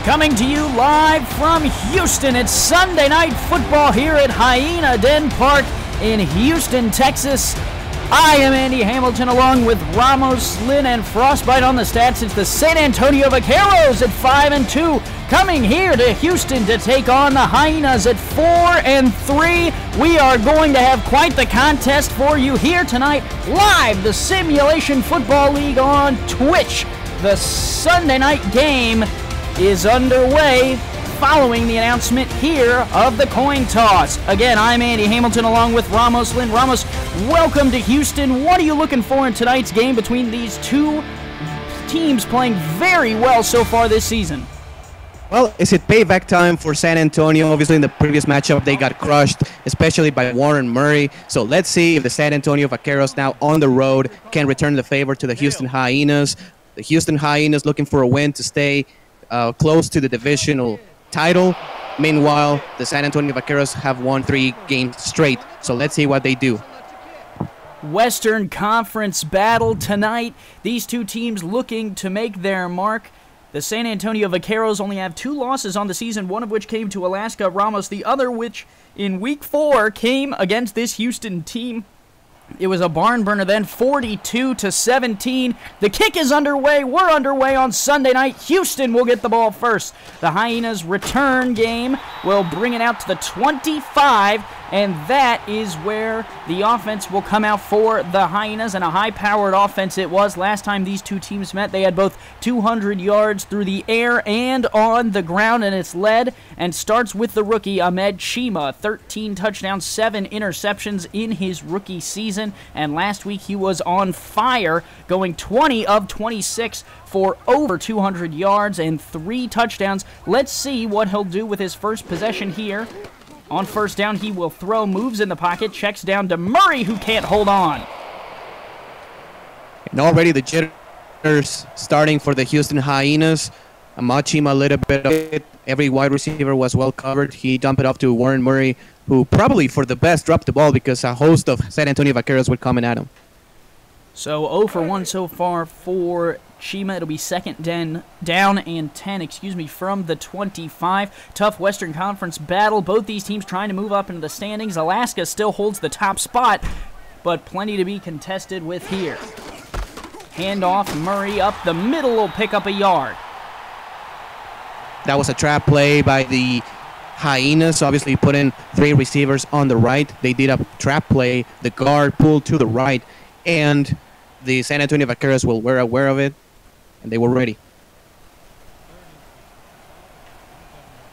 Coming to you live from Houston. It's Sunday Night Football here at Hyena Den Park in Houston, Texas. I am Andy Hamilton along with Ramos, Lynn, and Frostbite on the stats. It's the San Antonio Vaqueros at 5-2, coming here to Houston to take on the Hyenas at 4-3. We are going to have quite the contest for you here tonight. Live, the Simulation Football League on Twitch. The Sunday night game is underway following the announcement here of the coin toss. Again, I'm Andy Hamilton along with Ramos Lynn. Ramos, welcome to Houston. What are you looking for in tonight's game between these two teams playing very well so far this season? Well, is it payback time for San Antonio? Obviously, in the previous matchup, they got crushed, especially by Warren Murray. So let's see if the San Antonio Vaqueros now on the road can return the favor to the Houston Hyenas. The Houston Hyenas looking for a win to stay close to the divisional title. Meanwhile, the San Antonio Vaqueros have won 3 games straight. So let's see what they do. Western Conference battle tonight. These two teams looking to make their mark. The San Antonio Vaqueros only have 2 losses on the season, one of which came to Alaska Ramos, the other which in Week 4 came against this Houston team. It was a barn burner then, 42-17. The kick is underway. We're underway on Sunday night. Houston will get the ball first. The Hyenas return game will bring it out to the 25, and that is where the offense will come out for the Hyenas, and a high-powered offense it was. Last time these two teams met, they had both 200 yards through the air and on the ground, and it's led and starts with the rookie Ahmed Chima. 13 touchdowns, 7 interceptions in his rookie season, and last week he was on fire, going 20 of 26 for over 200 yards and 3 touchdowns. Let's see what he'll do with his first possession here. On first down, he will throw, moves in the pocket, checks down to Murray, who can't hold on. And already the jitters starting for the Houston Hyenas. Ahmed Chima a little bit of it. Every wide receiver was well covered. He dumped it off to Warren Murray, who probably for the best dropped the ball because a host of San Antonio Vaqueros were coming at him. So 0 for 1 so far for Chima. It'll be second down and 10, from the 25. Tough Western Conference battle. Both these teams trying to move up into the standings. Alaska still holds the top spot, but plenty to be contested with here. Handoff, Murray up the middle will pick up a yard. That was a trap play by the Hyenas. Obviously put in 3 receivers on the right. They did a trap play. The guard pulled to the right, and the San Antonio Vaqueros were aware of it, and they were ready.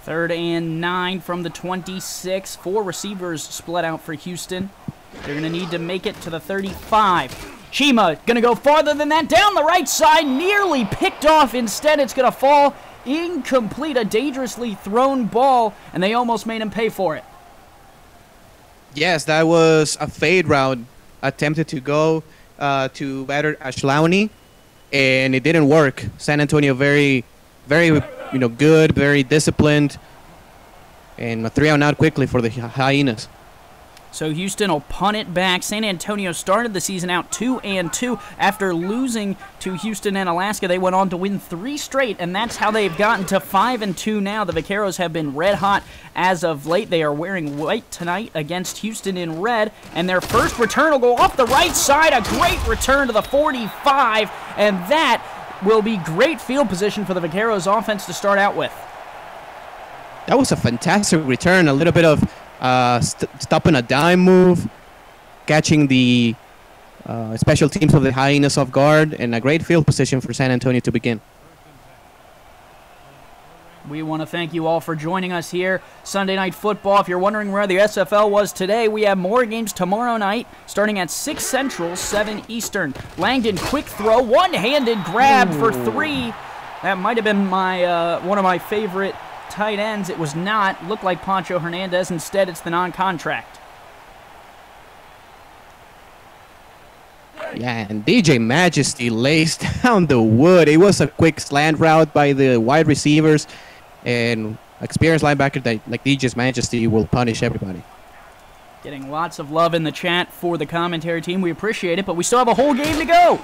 3rd and 9 from the 26. 4 receivers split out for Houston. They're going to need to make it to the 35. Chima going to go farther than that, down the right side, nearly picked off. Instead, it's going to fall incomplete, a dangerously thrown ball, and they almost made him pay for it. Yes, that was a fade route attempted to go to batter Ashlauni, and it didn't work. San Antonio very good, very disciplined, and a 3-and-out quickly for the Hyenas. So Houston will punt it back. San Antonio started the season out 2-2. After losing to Houston and Alaska, they went on to win 3 straight, and that's how they've gotten to 5-2 now. The Vaqueros have been red hot as of late. They are wearing white tonight against Houston in red, and their first return will go off the right side. A great return to the 45, and that will be great field position for the Vaqueros offense to start out with. That was a fantastic return. A little bit of stopping a dime move, catching the special teams of the Hyenas off guard, and a great field position for San Antonio to begin. We want to thank you all for joining us here. Sunday Night Football. If you're wondering where the SFL was today, we have more games tomorrow night, starting at 6 Central, 7 Eastern. Langdon, quick throw, one-handed grab for 3. That might have been my one of my favorite tight ends. It was not. Looked like Pancho Hernandez. Instead, it's the non-contract. Yeah, and DJ Majesty lays down the wood. It was a quick slant route by the wide receivers, and experienced linebacker like DJ Majesty will punish everybody. Getting lots of love in the chat for the commentary team. We appreciate it, but we still have a whole game to go.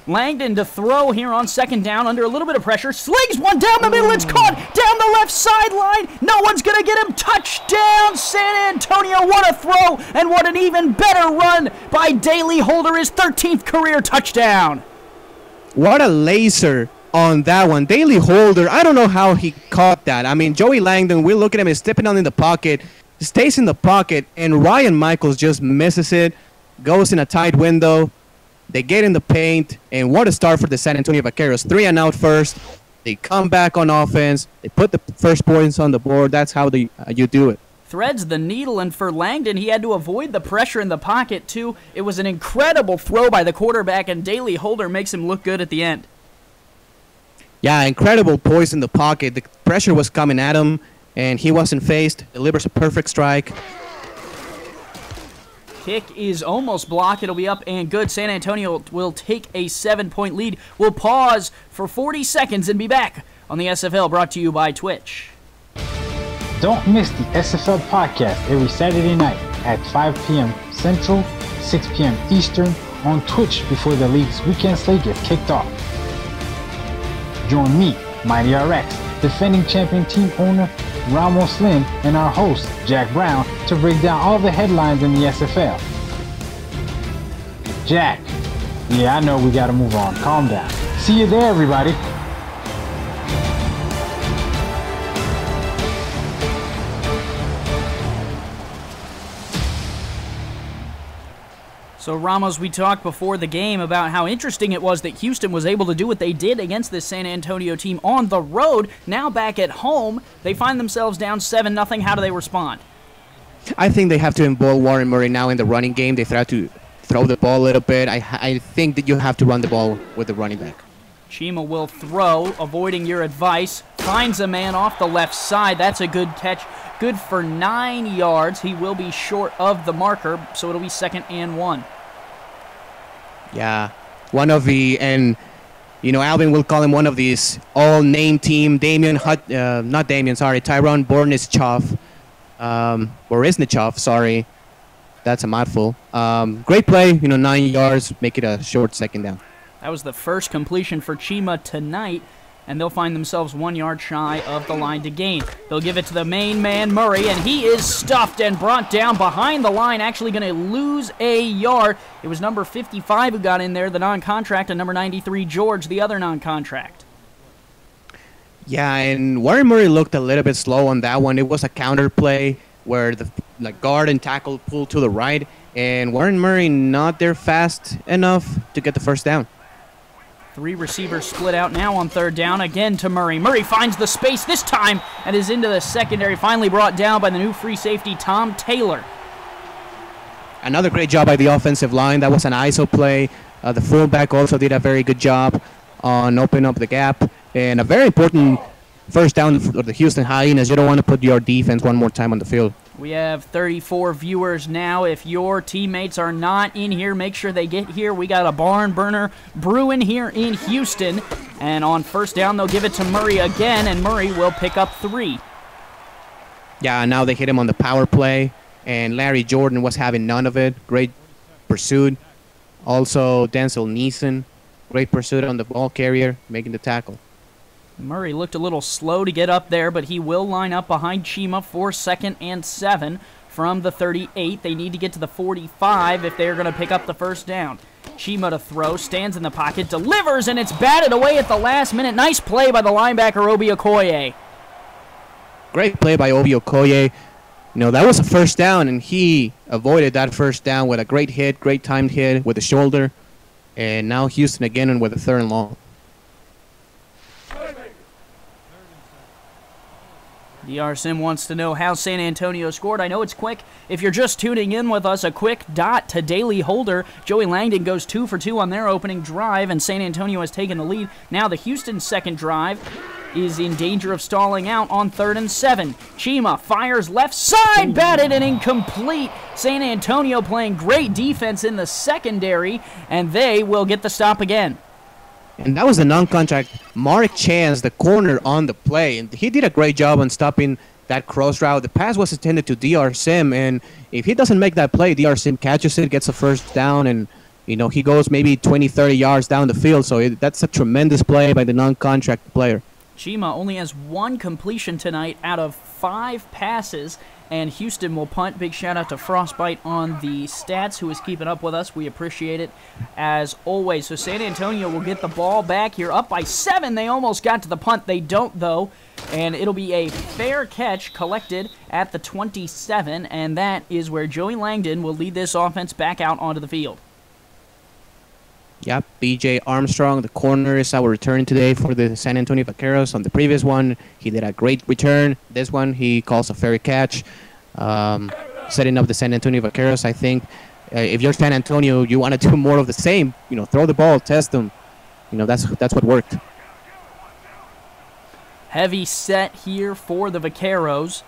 Langdon to throw here on second down under a little bit of pressure. Slings one down the middle. It's caught down the left sideline. No one's going to get him. Touchdown, San Antonio. What a throw, and what an even better run by Daly Holder, his 13th career touchdown. What a laser on that one. Daly Holder, I don't know how he caught that. I mean, Joey Langdon, we look at him, he's stepping on in the pocket, stays in the pocket, and Ryan Michaels just misses it, goes in a tight window. They get in the paint, and what a start for the San Antonio Vaqueros. 3 and out first. They come back on offense. They put the first points on the board. That's how you do it. Threads the needle, and for Langdon, he had to avoid the pressure in the pocket, too. It was an incredible throw by the quarterback, and Daly Holder makes him look good at the end. Yeah, incredible poise in the pocket. The pressure was coming at him, and he wasn't phased. Delivers a perfect strike. Kick is almost blocked. It'll be up and good. San Antonio will take a 7-point lead. We'll pause for 40 seconds and be back on the SFL, brought to you by Twitch. Don't miss the SFL podcast every Saturday night at 5 p.m. Central, 6 p.m. Eastern on Twitch before the league's weekend slate gets kicked off. Join me, Mighty RX, defending champion team owner Ramos Lynn, and our host, Jack Brown, to break down all the headlines in the SFL. Jack, yeah, I know we gotta move on. Calm down. See you there, everybody. So, Ramos, we talked before the game about how interesting it was that Houston was able to do what they did against this San Antonio team on the road. Now back at home, they find themselves down 7-0. How do they respond? I think they have to involve Warren Murray now in the running game. They try to throw the ball a little bit. I think that you have to run the ball with the running back. Chima will throw, avoiding your advice. Finds a man off the left side. That's a good catch. Good for 9 yards. He will be short of the marker, so it'll be 2nd and 1. Yeah, one of the, and you know, Alvin will call him one of these all-name team. Tyrone Bornischoff, Borisnichov, sorry. That's a mouthful. Great play, 9 yards, make it a short 2nd down. That was the first completion for Chima tonight, and they'll find themselves 1 yard shy of the line to gain. They'll give it to the main man, Murray, and he is stuffed and brought down behind the line, actually going to lose a yard. It was number 55 who got in there, the non-contract, and number 93, George, the other non-contract. Yeah, and Warren Murray looked a little bit slow on that one. It was a counter play where the guard and tackle pulled to the right, and Warren Murray not there fast enough to get the first down. 3 receivers split out now on 3rd down, again to Murray. Murray finds the space this time and is into the secondary, finally brought down by the new free safety, Tom Taylor. Another great job by the offensive line. That was an ISO play. The fullback also did a very good job on opening up the gap. And a very important first down for the Houston Hyenas. You don't want to put your defense one more time on the field. We have 34 viewers now. If your teammates are not in here, make sure they get here. We got a barn burner brewing here in Houston. And on 1st down, they'll give it to Murray again, and Murray will pick up 3. Yeah, now they hit him on the power play, and Larry Jordan was having none of it. Great pursuit. Also, Denzel Neeson, great pursuit on the ball carrier, making the tackle. Murray looked a little slow to get up there, but he will line up behind Chima for 2nd and 7 from the 38. They need to get to the 45 if they're going to pick up the first down. Chima to throw, stands in the pocket, delivers, and it's batted away at the last minute. Nice play by the linebacker, Obi Okoye. Great play by Obi Okoye. That was a first down, and he avoided that first down with a great hit, great timed hit with the shoulder. And now Houston again with a 3rd and long. DR Sim wants to know how San Antonio scored. I know it's quick. If you're just tuning in with us, a quick dot to Daly Holder. Joey Langdon goes 2 for 2 on their opening drive, and San Antonio has taken the lead. Now the Houston 2nd drive is in danger of stalling out on 3rd and 7. Chima fires left side, batted and incomplete. San Antonio playing great defense in the secondary, and they will get the stop again. And that was a non-contract. Mark Chance, the corner on the play, and he did a great job on stopping that cross route. The pass was intended to DR Sim, and if he doesn't make that play, DR Sim catches it, gets a first down, and He goes maybe 20, 30 yards down the field. So that's a tremendous play by the non-contract player. Chima only has 1 completion tonight out of 5 passes, and Houston will punt. Big shout out to Frostbite on the stats, who is keeping up with us. We appreciate it as always. So San Antonio will get the ball back here, up by 7. They almost got to the punt. They don't, though, and it'll be a fair catch collected at the 27, and that is where Joey Langdon will lead this offense back out onto the field. Yep, B.J. Armstrong, the corner, is our return today for the San Antonio Vaqueros. On the previous one, he did a great return. This one, he calls a fair catch, setting up the San Antonio Vaqueros. I think if you're San Antonio, you want to do more of the same. Throw the ball, test them. That's what worked. Heavy set here for the Vaqueros.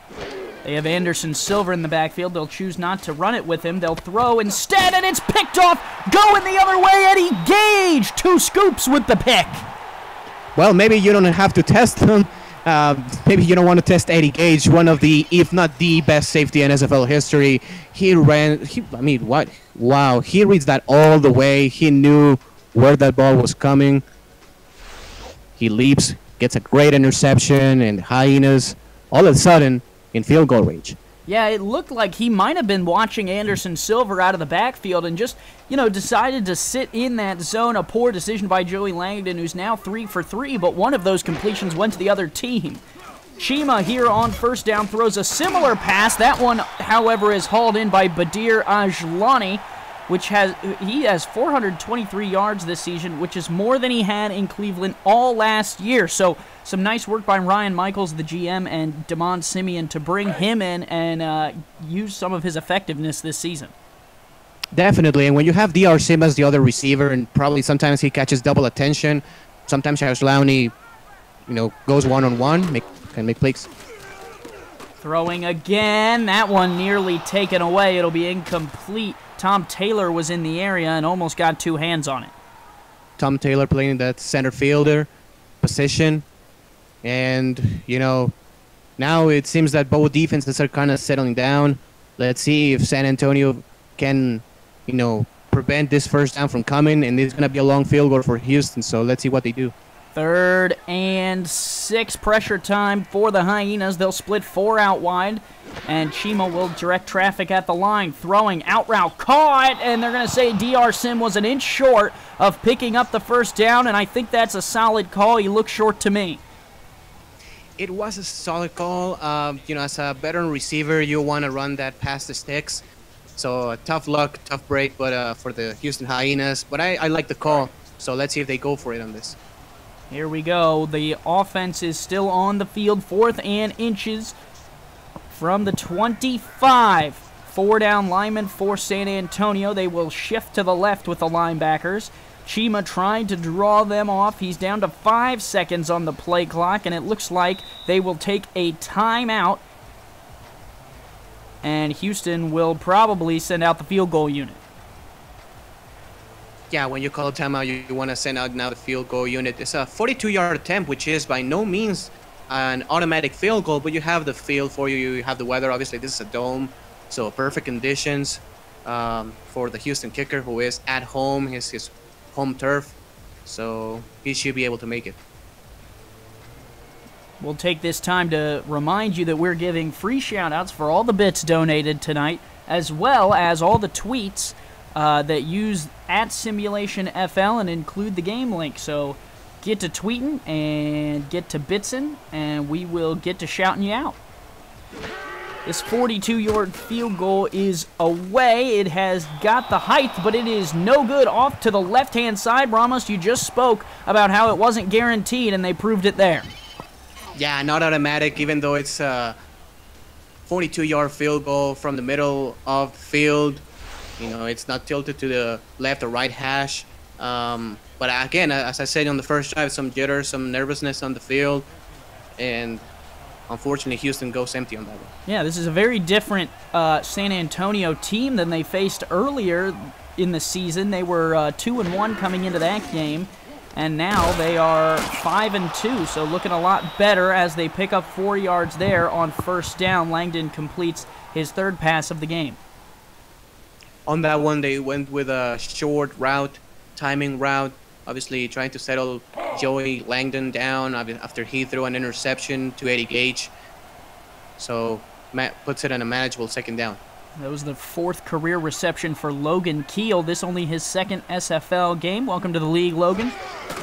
They have Anderson Silva in the backfield. They'll choose not to run it with him. They'll throw instead, and it's picked off. Going the other way, Eddie Gage. 2 scoops with the pick. Well, maybe you don't have to test them. Maybe you don't want to test Eddie Gage, one of the, if not the best safety in NFL history. What? Wow, he reads that all the way. He knew where that ball was coming. He leaps, gets a great interception, and Hyenas, all of a sudden, in field goal range. Yeah, it looked like he might have been watching Anderson Silva out of the backfield and just, decided to sit in that zone. A poor decision by Joey Langdon, who's now 3 for 3, but one of those completions went to the other team. Chima here on first down throws a similar pass. That one, however, is hauled in by Badir Ajlani, he has 423 yards this season, which is more than he had in Cleveland all last year. So some nice work by Ryan Michaels, the GM, and Damon Simeon to bring him in and use some of his effectiveness this season. Definitely, and when you have D.R. Sim as the other receiver, and probably sometimes he catches double attention, sometimes Ajlani, goes one-on-one, can make plays. Throwing again. That one nearly taken away. It'll be incomplete. Tom Taylor was in the area and almost got 2 hands on it. Tom Taylor playing that center fielder position. And, now it seems that both defenses are kind of settling down. Let's see if San Antonio can, prevent this first down from coming. And it's going to be a long field goal for Houston, so let's see what they do. 3rd and 6, pressure time for the Hyenas. They'll split 4 out wide, and Chima will direct traffic at the line. Throwing, out route, caught, and they're going to say D.R. Sim was an inch short of picking up the first down, and I think that's a solid call. He looks short to me. It was a solid call. As a veteran receiver, you want to run that past the sticks. So tough luck, tough break, but for the Houston Hyenas. But I like the call, so let's see if they go for it on this. Here we go. The offense is still on the field. 4th and inches from the 25. 4 down linemen for San Antonio. They will shift to the left with the linebackers. Chima trying to draw them off. He's down to 5 seconds on the play clock, and it looks like they will take a timeout. And Houston will probably send out the field goal unit. Yeah, when you call a timeout, you want to send out now the field goal unit. It's a 42-yard attempt, which is by no means an automatic field goal, but you have the field for you. You have the weather. Obviously, this is a dome, so perfect conditions for the Houston kicker, who is at home, his home turf, so he should be able to make it. We'll take this time to remind you that we're giving free shout-outs for all the bits donated tonight, as well as all the tweets that use @SimulationFL and include the game link. So get to tweeting and get to bitsing, and we will get to shouting you out. This 42-yard field goal is away. It has got the height, but it is no good. Off to the left-hand side. Ramos, you just spoke about how it wasn't guaranteed, and they proved it there. Yeah, not automatic, even though it's a 42-yard field goal from the middle of the field. It's not tilted to the left or right hash. But again, as I said on the first drive, some jitters, some nervousness on the field. And unfortunately, Houston goes empty on that one. Yeah, this is a very different San Antonio team than they faced earlier in the season. They were 2-1 coming into that game, and now they are 5-2, so looking a lot better as they pick up 4 yards there on first down. Langdon completes his 3rd pass of the game. On that one, they went with a short route, timing route, obviously trying to settle Joey Langdon down after he threw an interception to Eddie Gage. So puts it in a manageable second down. That was the 4th career reception for Logan Keel. This only his 2nd SFL game. Welcome to the league, Logan.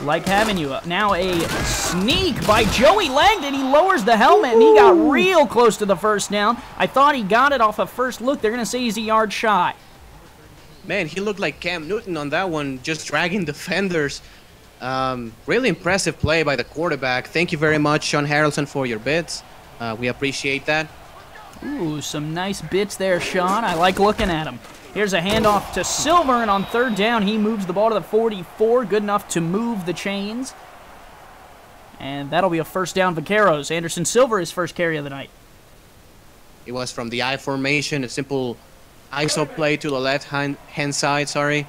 Like having you. Now a sneak by Joey Langdon. He lowers the helmet, and he got real close to the first down. I thought he got it off a first look. They're going to say he's a yard shy. Man, he looked like Cam Newton on that one, just dragging defenders. Really impressive play by the quarterback. Thank you very much, Sean Harrelson, for your bits. We appreciate that. Ooh, some nice bits there, Sean. I like looking at him. Here's a handoff to Silver, and on 3rd down, he moves the ball to the 44. Good enough to move the chains. And that'll be a first down, Vaqueros. Anderson Silver, his first carry of the night. It was from the I formation, a simple ISO play to the left-hand side,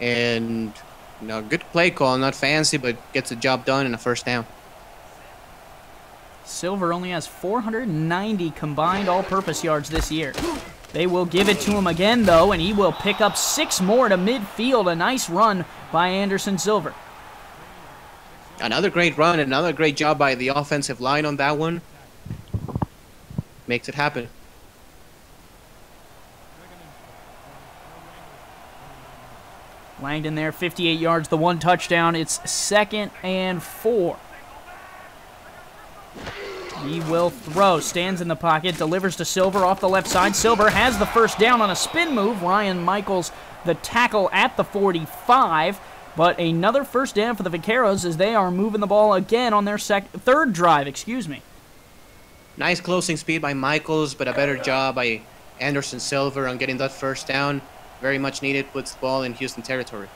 and good play call, not fancy, but gets the job done in a first down. Silver only has 490 combined all-purpose yards this year. They will give it to him again, though, and he will pick up 6 more to midfield. A nice run by Anderson Silver. Another great run, another great job by the offensive line on that one. Makes it happen. Langdon there, 58 yards, the 1 touchdown. It's 2nd and 4. He will throw, stands in the pocket, delivers to Silver off the left side. Silver has the first down on a spin move. Ryan Michaels, the tackle at the 45. But another first down for the Vaqueros as they are moving the ball again on their 3rd drive. Nice closing speed by Michaels, but a better job by Anderson Silver on getting that first down. Very much needed, puts the ball in Houston territory.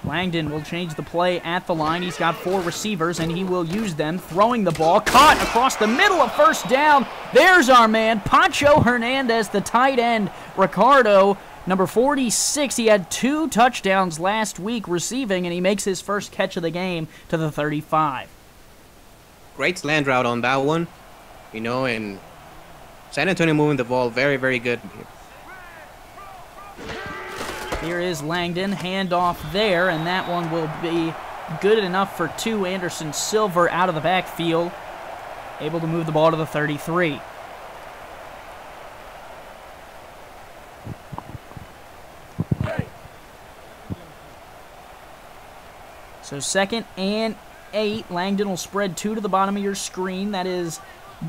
Langdon will change the play at the line. He's got 4 receivers, and he will use them. Throwing the ball, caught across the middle of first down. There's our man, Pancho Hernandez, the tight end. Ricardo, number 46, he had 2 touchdowns last week receiving, and he makes his first catch of the game to the 35. Great slant route on that one. And San Antonio moving the ball very, very good. Here is Langdon, handoff there, and that one will be good enough for 2. Anderson Silver out of the backfield, able to move the ball to the 33. So 2nd and 8. Langdon will spread 2 to the bottom of your screen. That is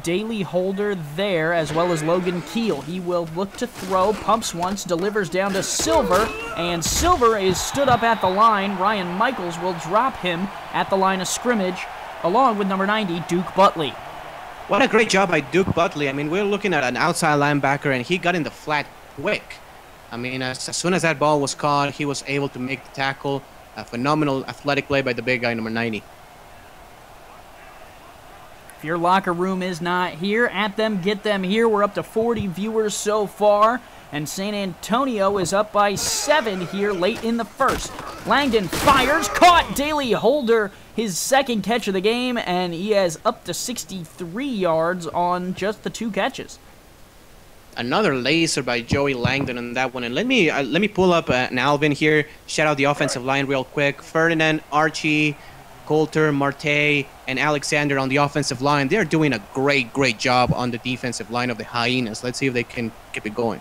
Daly Holder there, as well as Logan Keel. He will look to throw, pumps once, delivers down to Silver, and Silver is stood up at the line. Ryan Michaels will drop him at the line of scrimmage, along with number 90, Duke Butley. What a great job by Duke Butley. We're looking at an outside linebacker, and he got in the flat quick. As soon as that ball was caught, he was able to make the tackle. A phenomenal athletic play by the big guy, number 90. If your locker room is not here, at them, get them here. We're up to 40 viewers so far, and San Antonio is up by 7 here late in the first. Langdon fires, caught Daly Holder, his 2nd catch of the game, and he has up to 63 yards on just the 2 catches. Another laser by Joey Langdon on that one. And let me pull up an Alvin here. Shout out the offensive line real quick. Ferdinand, Archie, Coulter, Marte, and Alexander on the offensive line. They're doing a great job on the defensive line of the Hyenas. Let's see if they can keep it going.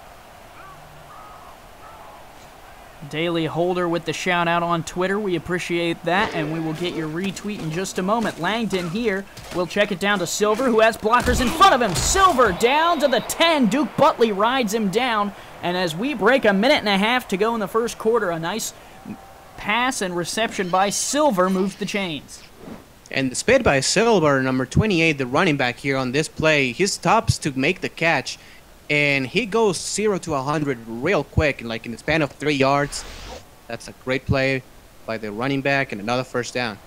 Daly Holder with the shout out on Twitter. We appreciate that, and we will get your retweet in just a moment. Langdon here will check it down to Silver, who has blockers in front of him. Silver down to the 10. Duke Butley rides him down, and as we break 1.5 minutes to go in the first quarter, a nice pass and reception by Silver moves the chains. And the speed by Silver, number 28, the running back here on this play, he stops to make the catch, and he goes 0 to 100 real quick, like in the span of 3 yards. That's a great play by the running back, and another first down.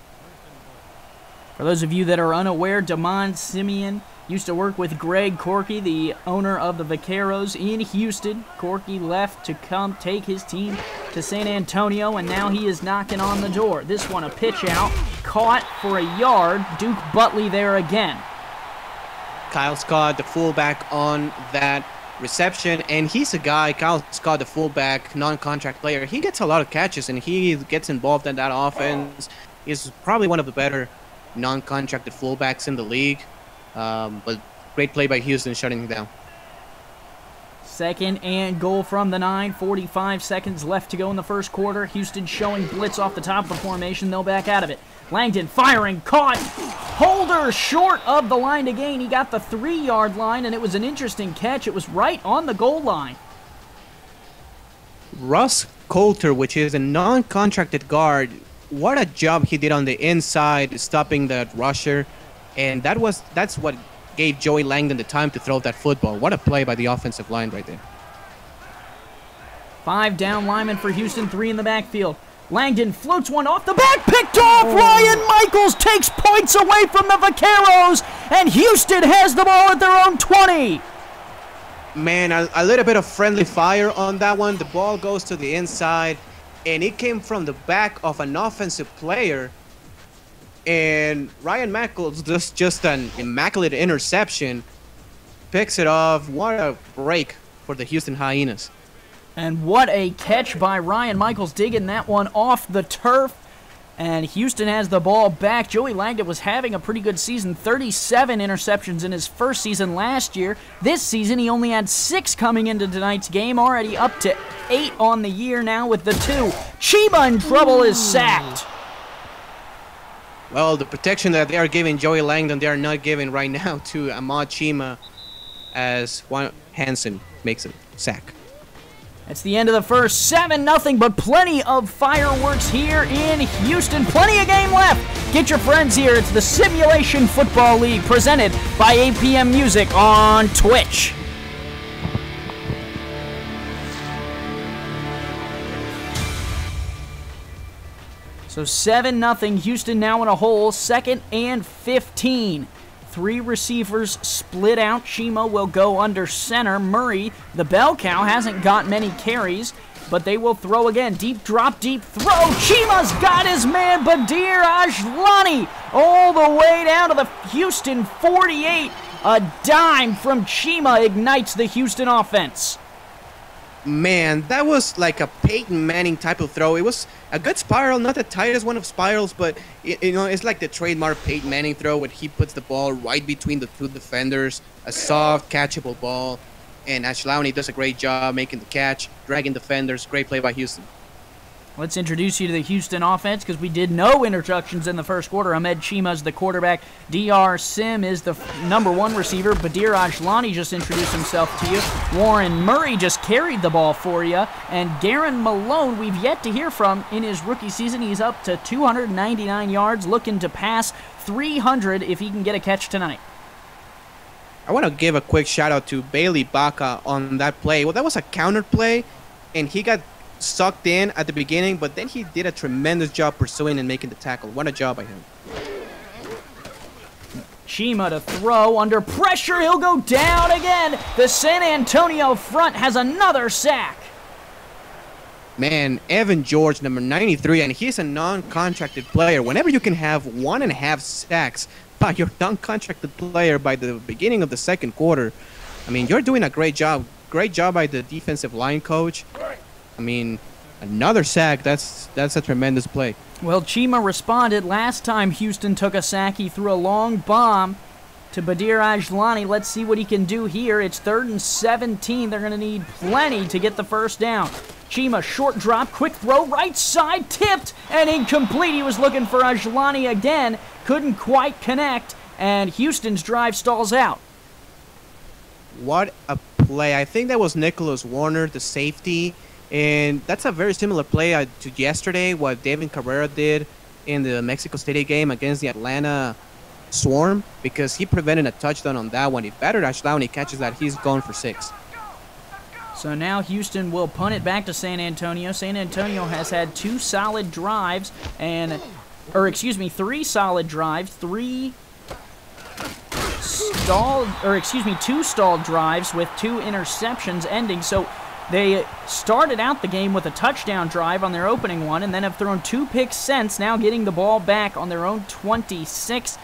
For those of you that are unaware, Damon Simeon used to work with Greg Corky, the owner of the Vaqueros in Houston. Corky left to come take his team to San Antonio, and now he is knocking on the door. This one a pitch out, caught for a yard. Duke Butley there again. Kyle Scott, the fullback, on that reception. And he's a guy, Kyle Scott, the fullback, non-contract player. He gets a lot of catches, and he gets involved in that offense. He's probably one of the better non-contracted fullbacks in the league. But great play by Houston shutting him down. 2nd and goal from the 9. 45 seconds left to go in the first quarter. Houston showing blitz off the top of the formation. They'll back out of it. Langdon firing, caught. Holder short of the line to gain. He got the 3-yard line, and it was an interesting catch. It was right on the goal line. Russ Coulter, which is a non-contracted guard, what a job he did on the inside, stopping that rusher. And that's what gave Joey Langdon the time to throw that football. What a play by the offensive line right there. 5 down linemen for Houston, 3 in the backfield. Langdon floats one off the back, picked off. Ryan Michaels takes points away from the Vaqueros, and Houston has the ball at their own 20. Man, a little bit of friendly fire on that one. The ball goes to the inside, and it came from the back of an offensive player. And Ryan Michaels does just an immaculate interception, picks it off. What a break for the Houston Hyenas. And what a catch by Ryan Michaels, digging that one off the turf. And Houston has the ball back. Joey Langdon was having a pretty good season, 37 interceptions in his first season last year. This season, he only had 6 coming into tonight's game, already up to 8 on the year now with the 2. Chima in trouble, is sacked. Well, the protection that they are giving Joey Langdon, they are not giving right now to Ahmad Chima, as Juan Hansen makes a sack. That's the end of the first. 7-0, but plenty of fireworks here in Houston. Plenty of game left. Get your friends here. It's the Simulation Football League presented by APM Music on Twitch. So 7-0, Houston now in a hole, 2nd and 15. 3 receivers split out. Chima will go under center. Murray, the bell cow, hasn't got many carries, but they will throw again. Deep drop, deep throw. Chima's got his man, Badir Ajlani, all the way down to the Houston 48. A dime from Chima ignites the Houston offense. Man, that was like a Peyton Manning type of throw. It was a good spiral, not the tightest one of spirals, but it's like the trademark Peyton Manning throw when he puts the ball right between the 2 defenders, a soft, catchable ball, and Ajlani does a great job making the catch, dragging defenders. Great play by Houston. Let's introduce you to the Houston offense because we did no introductions in the first quarter. Ahmed Chima's the quarterback. DR Sim is the number 1 receiver. Badir Ajlani just introduced himself to you. Warren Murray just carried the ball for you. And Garen Malone, we've yet to hear from in his rookie season. He's up to 299 yards, looking to pass 300 if he can get a catch tonight. I want to give a quick shout out to Bailey Baca on that play. Well, that was a counter play, and he got sucked in at the beginning, but then he did a tremendous job pursuing and making the tackle. What a job by him. Chima to throw under pressure. He'll go down again. The San Antonio front has another sack. Man, Evan George, number 93, and he's a non-contracted player. Whenever you can have 1.5 sacks by your non-contracted player by the beginning of the second quarter, I mean, you're doing a great job. Great job by the defensive line coach. I mean, another sack, that's a tremendous play. Well, Chima responded. Last time Houston took a sack, he threw a long bomb to Badir Ajlani. Let's see what he can do here. It's 3rd and 17. They're going to need plenty to get the first down. Chima, short drop, quick throw, right side, tipped, and incomplete. He was looking for Ajlani again. Couldn't quite connect, and Houston's drive stalls out. What a play. I think that was Nicholas Warner, the safety. And that's a very similar play to yesterday, what David Carrera did in the Mexico City game against the Atlanta Swarm, because he prevented a touchdown on that one. If Badir Ajlani catches that, he's gone for 6. So now Houston will punt it back to San Antonio. San Antonio has had 2 solid drives, three solid drives, 2 stalled drives with 2 interceptions ending. So they started out the game with a touchdown drive on their opening one and then have thrown 2 picks since, now getting the ball back on their own 26.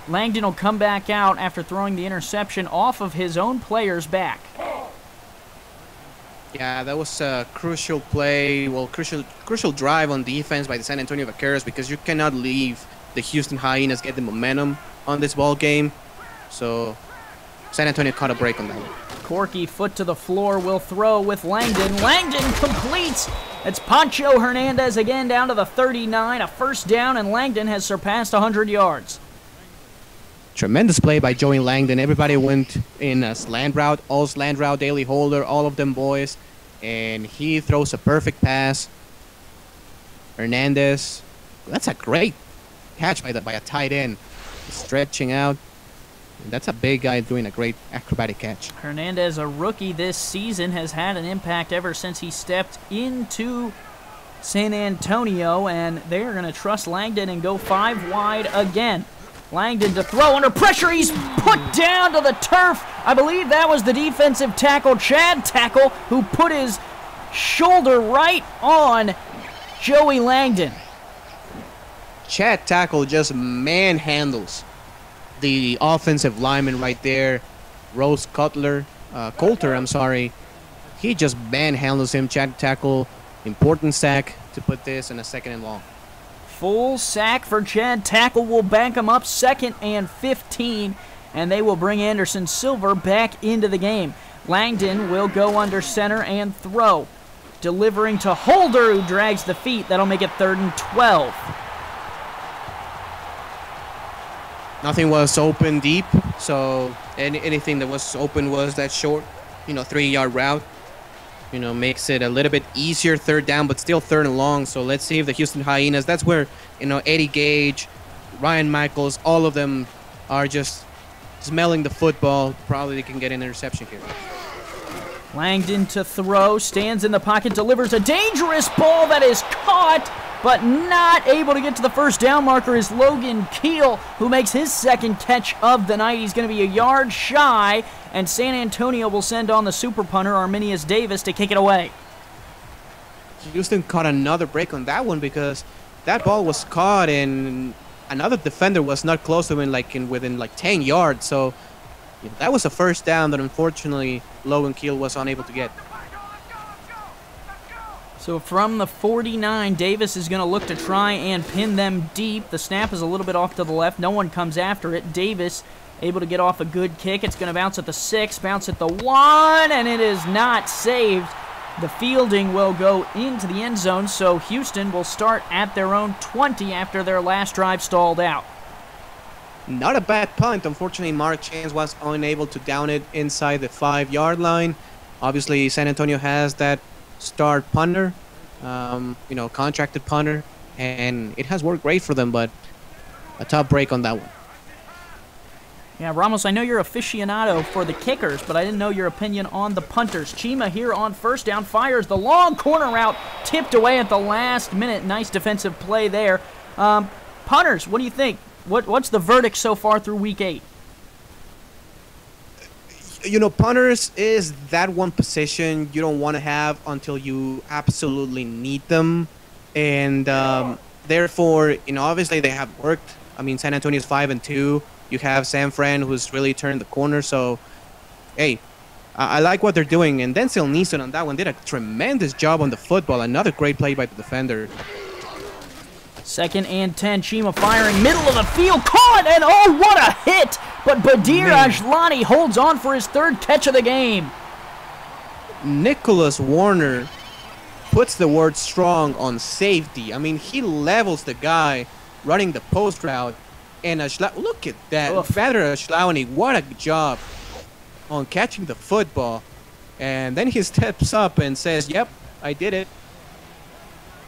Langdon will come back out after throwing the interception off of his own player's back. Yeah, that was a crucial play, crucial drive on defense by the San Antonio Vaqueros, because you cannot leave the Houston Hyenas get the momentum on this ball game. So San Antonio caught a break on that one. Corky, foot to the floor, will throw with Langdon. Langdon completes. It's Pancho Hernandez again down to the 39. A first down, and Langdon has surpassed 100 yards. Tremendous play by Joey Langdon. Everybody went in a slant route, all slant route, Daily Holder, all of them boys. And he throws a perfect pass. Hernandez, that's a great catch by a tight end. Stretching out. That's a big guy doing a great acrobatic catch. Hernandez, a rookie this season, has had an impact ever since he stepped into San Antonio, and they're going to trust Langdon and go 5 wide again. Langdon to throw under pressure. He's put down to the turf. I believe that was the defensive tackle, Chad Tackle, who put his shoulder right on Joey Langdon. Chad Tackle just manhandles the offensive lineman right there, Rose Coulter. He just manhandles him. Chad Tackle, important sack to put this in a 2nd and long. Full sack for Chad Tackle will back him up, 2nd and 15, and they will bring Anderson Silver back into the game. Langdon will go under center and throw, delivering to Holder, who drags the feet. That'll make it 3rd and 12. Nothing was open deep, so anything that was open was that short, 3-yard route. Makes it a little bit easier 3rd down, but still 3rd and long. So let's see if the Houston Hyenas, that's where, Eddie Gage, Ryan Michaels, all of them are just smelling the football. Probably they can get an interception here. Langdon to throw, stands in the pocket, delivers a dangerous ball that is caught, but not able to get to the 1st down marker is Logan Keel, who makes his 2nd catch of the night. He's going to be a yard shy, and San Antonio will send on the super punter, Arminius Davis, to kick it away. Houston caught another break on that one, because that ball was caught and another defender was not close to him, within 10 yards. So that was a 1st down that unfortunately Logan Keel was unable to get. So from the 49, Davis is going to look to try and pin them deep. The snap is a little bit off to the left. No one comes after it. Davis able to get off a good kick. It's going to bounce at the 6, bounce at the 1, and it is not saved. The fielding will go into the end zone, so Houston will start at their own 20 after their last drive stalled out. Not a bad punt. Unfortunately, Mark Chains was unable to down it inside the 5-yard line. Obviously, San Antonio has that start punter, contracted punter, and it has worked great for them, but a tough break on that one. Yeah, Ramos, I know you're aficionado for the kickers, but I didn't know your opinion on the punters. Chima here on 1st down fires the long corner route, tipped away at the last minute. Nice defensive play there. Punters, what do you think? What's the verdict so far through Week 8? Punters is that one position you don't want to have until you absolutely need them. And therefore, obviously they have worked. I mean, San Antonio's 5-2. You have San Fran, who's really turned the corner. So, hey, I like what they're doing. And Denzel Neeson on that one did a tremendous job on the football. Another great play by the defender. 2nd and 10, Chima firing, middle of the field, caught, and oh, what a hit! But Badir Ajlani holds on for his 3rd catch of the game. Nicholas Warner puts the word strong on safety. I mean, he levels the guy running the post route. And look at that. Badir Ajlani, what a job on catching the football. And then he steps up and says, yep, I did it.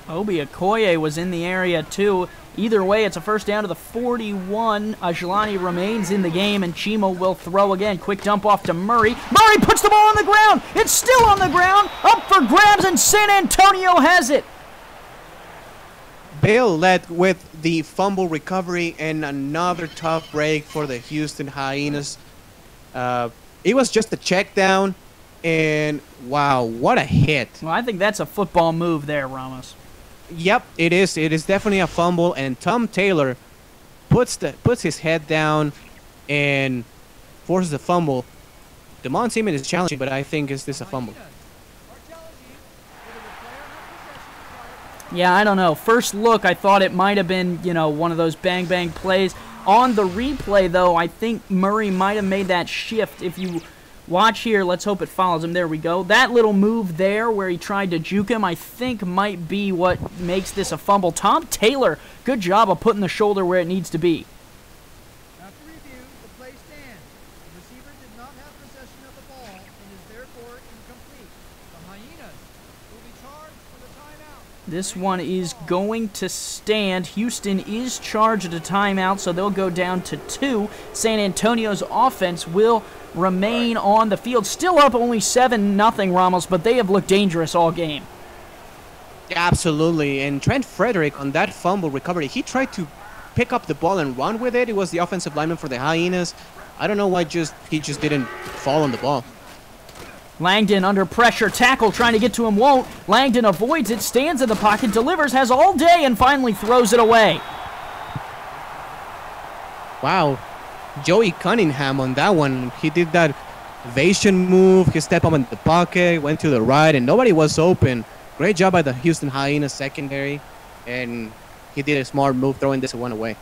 Obi Okoye was in the area too. Either way, it's a 1st down to the 41. Ajlani remains in the game, and Chimo will throw again. Quick dump off to Murray. Murray puts the ball on the ground. It's still on the ground. Up for grabs, and San Antonio has it. Bale led with the fumble recovery and another tough break for the Houston Hyenas. It was just a check down, and wow, what a hit. Well, I think that's a football move there, Ramos. Yep, it is. It is definitely a fumble, and Tom Taylor puts his head down and forces a fumble. Demond Seaman is challenging, but I think is this a fumble? Yeah, I don't know. First look, I thought it might have been, one of those bang-bang plays. On the replay, though, I think Murray might have made that shift. If you watch here, let's hope it follows him. There we go. That little move there where he tried to juke him, I think might be what makes this a fumble. Tom Taylor, good job of putting the shoulder where it needs to be. After review, the play stands. The receiver did not have possession of the ball and is therefore incomplete. The Hyenas will be charged with a timeout. This one is going to stand. Houston is charged at a timeout, so they'll go down to 2. San Antonio's offense will remain on the field. Still up only 7-0, Ramos, but they have looked dangerous all game. Absolutely, and Trent Frederick on that fumble recovery, he tried to pick up the ball and run with it. It was the offensive lineman for the Hyenas. I don't know why he just didn't fall on the ball. Langdon under pressure, tackle trying to get to him, won't. Langdon avoids it, stands in the pocket, delivers, has all day, and finally throws it away. Wow, Joey Cunningham on that one. He did that evasion move. He stepped up in the pocket, went to the right, and nobody was open. Great job by the Houston Hyenas secondary, and he did a smart move throwing this one away.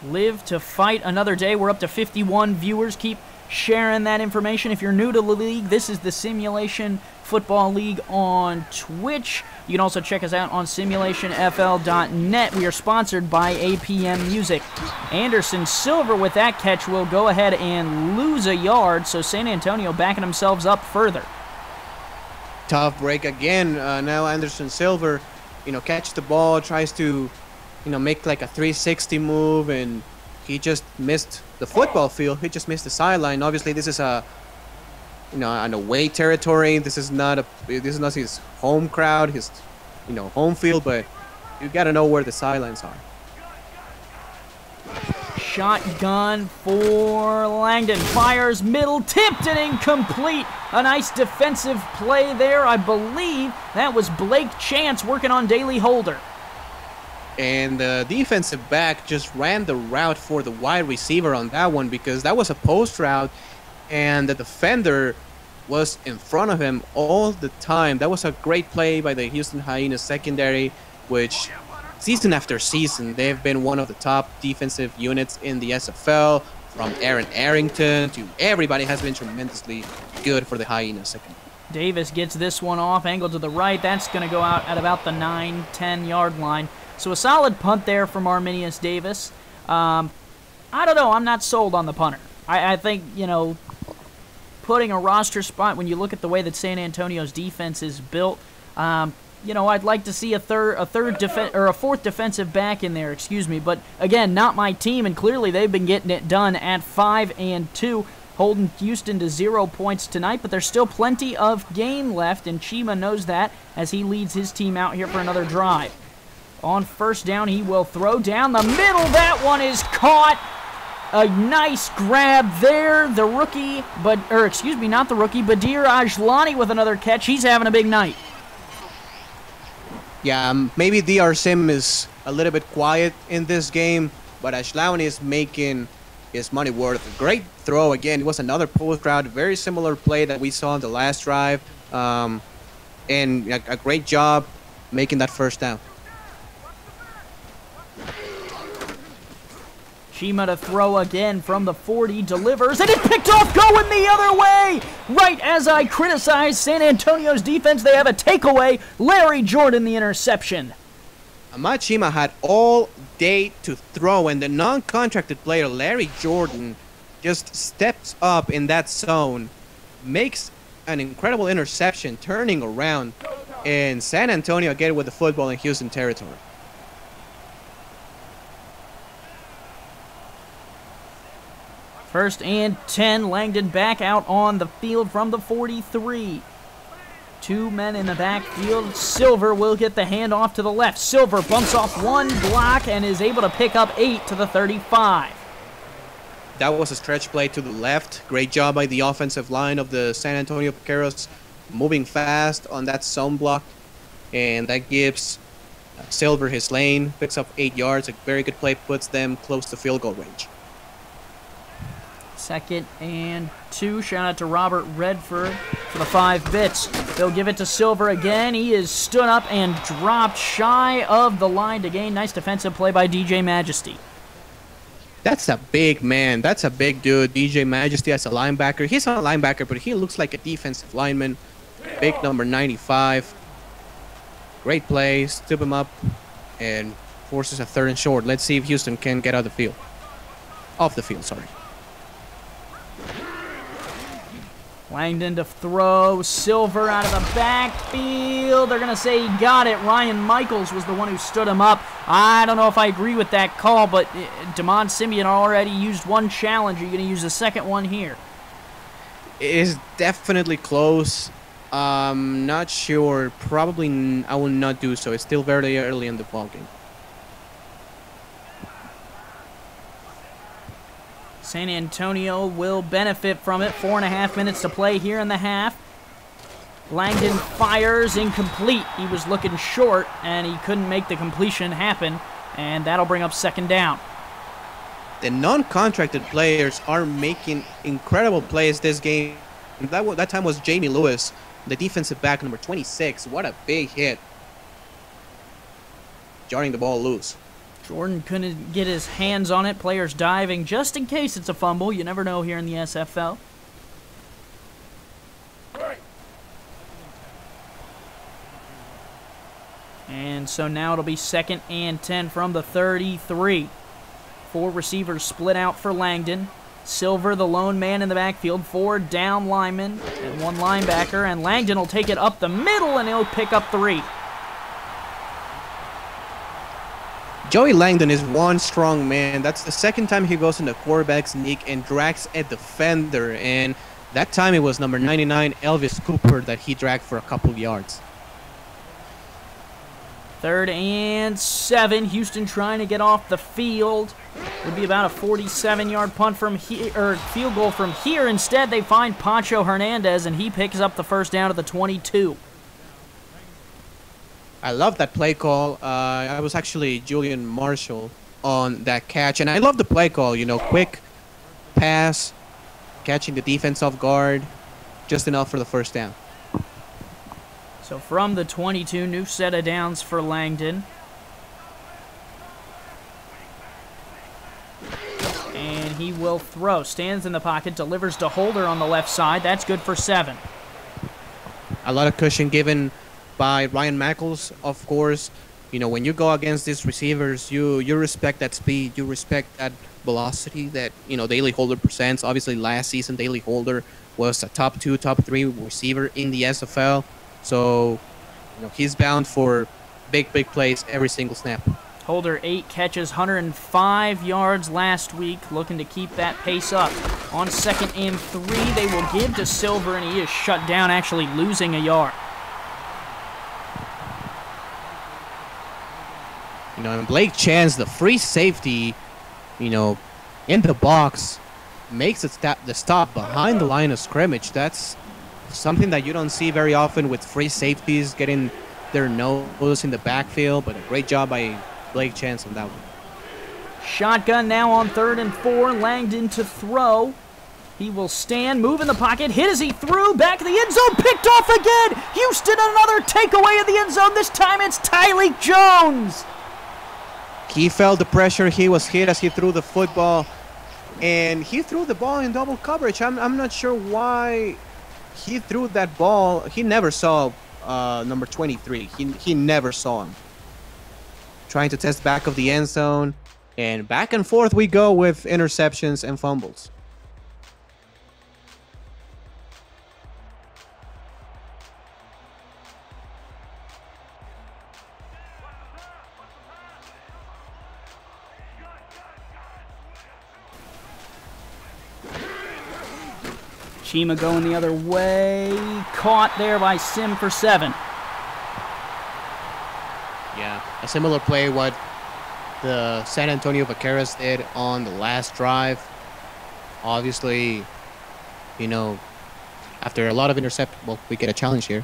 Live to fight another day. We're up to 51 viewers. Keep sharing that information. If you're new to the league, this is the Simulation Football League on Twitch. You can also check us out on simulationfl.net. We are sponsored by APM Music. Anderson Silver with that catch will go ahead and lose a yard, so San Antonio backing themselves up further. Tough break again. Now Anderson Silver, catches the ball, tries to, make like a 360 move, and he just missed the football field. He just missed the sideline. Obviously, this is an away territory. This is not his home crowd, his, home field. But you got to know where the sidelines are. Shotgun for Langdon. Fires middle, tipped and incomplete. A nice defensive play there. I believe that was Blake Chance working on Daley Holder. And the defensive back just ran the route for the wide receiver on that one because that was a post route and the defender was in front of him all the time. That was a great play by the Houston Hyenas secondary, which season after season, they've been one of the top defensive units in the SFL. From Aaron Arrington to everybody has been tremendously good for the Hyenas secondary. Davis gets this one off, angle to the right. That's going to go out at about the 9-10 yard line. So a solid punt there from Arminius Davis. I don't know. I'm not sold on the punter. I think, putting a roster spot, when you look at the way that San Antonio's defense is built, I'd like to see a fourth defensive back in there, But again, not my team, and clearly they've been getting it done at 5-2, holding Houston to 0 points tonight. But there's still plenty of game left, and Chima knows that as he leads his team out here for another drive. On first down, he will throw down the middle. That one is caught. A nice grab there. The rookie, not the rookie, Badir Ajlani with another catch. He's having a big night. Yeah, maybe DR Sim is a little bit quiet in this game, but Ajlani is making his money worth. A great throw again. It was another post route, very similar play that we saw in the last drive, and a great job making that first down. Chima to throw again from the 40, delivers, and it's picked off, going the other way! Right as I criticize San Antonio's defense, they have a takeaway. Larry Jordan, the interception. Ahmad Chima had all day to throw, and the non-contracted player, Larry Jordan, just steps up in that zone, makes an incredible interception, turning around, and San Antonio get with the football in Houston territory. First and 10, Langdon back out on the field from the 43. Two men in the backfield. Silver will get the handoff to the left. Silver bumps off one block and is able to pick up 8 to the 35. That was a stretch play to the left. Great job by the offensive line of the San Antonio Vaqueros, moving fast on that zone block. And that gives Silver his lane, picks up 8 yards. A very good play, puts them close to field goal range. 2nd and 2. Shout out to Robert Redford for the 5 bits. They'll give it to Silver again. He is stood up and dropped shy of the line to gain. Nice defensive play by DJ Majesty. That's a big man. That's a big dude. DJ Majesty as a linebacker. He's not a linebacker, but he looks like a defensive lineman. Big number 95. Great play. Step him up and forces a 3rd and short. Let's see if Houston can get out of the field. Off the field, sorry. Langdon to throw. Silver out of the backfield. They're going to say he got it. Ryan Michaels was the one who stood him up. I don't know if I agree with that call, but Damon Simeon already used 1 challenge. Are you going to use the 2nd one here? It is definitely close. Not sure. Probably I will not do so. It's still very early in the ballgame. San Antonio will benefit from it. 4.5 minutes to play here in the half. Langdon fires, incomplete. He was looking short, and he couldn't make the completion happen, and that'll bring up 2nd down. The non-contracted players are making incredible plays this game. That time was Jamie Lewis, the defensive back, number 26. What a big hit. Jarring the ball loose. Jordan couldn't get his hands on it. Players diving just in case it's a fumble. You never know here in the SFL. And so now it'll be 2nd and 10 from the 33. 4 receivers split out for Langdon. Silver, the lone man in the backfield. 4 down linemen and 1 linebacker. And Langdon will take it up the middle, and he'll pick up 3. Joey Langdon is one strong man. That's the 2nd time he goes in the quarterback sneak and drags a defender. And that time it was number 99, Elvis Cooper, that he dragged for a couple yards. 3rd and 7. Houston trying to get off the field. Would be about a 47-yard punt from here, or field goal from here. Instead, they find Pancho Hernandez, and he picks up the 1st down at the 22. I love that play call. I was actually Julian Marshall on that catch. And I love the play call, you know, quick pass, catching the defense off guard, just enough for the 1st down. So from the 22, new set of downs for Langdon. And he will throw. Stands in the pocket, delivers to Holder on the left side. That's good for 7. A lot of cushion given by Ryan Michaels, of course. You know, when you go against these receivers, you respect that speed, you respect that velocity that, you know, Daily Holder presents. Obviously, last season, Daily Holder was a top 2, top 3 receiver in the SFL. So, you know, he's bound for big plays every single snap. Holder, 8 catches, 105 yards last week, looking to keep that pace up. On 2nd and 3, they will give to Silver, and he is shut down, actually losing a yard. You know, and Blake Chance, the free safety, you know, in the box, makes the stop behind the line of scrimmage. That's something that you don't see very often with free safeties getting their nose in the backfield, but a great job by Blake Chance on that one. Shotgun now on 3rd and 4. Langdon to throw. He will stand, move in the pocket, hit as he threw, back to the end zone, picked off again! Houston, another takeaway in the end zone. This time it's Tyleek Jones. He felt the pressure. He was hit as he threw the football, and he threw the ball in double coverage. I'm not sure why he threw that ball. He never saw number 23. He never saw him. Trying to test back of the end zone, and back and forth we go with interceptions and fumbles. Chima going the other way. Caught there by Sim for 7. Yeah, a similar play what the San Antonio Vaqueros did on the last drive. Obviously, you know, after a lot of we get a challenge here.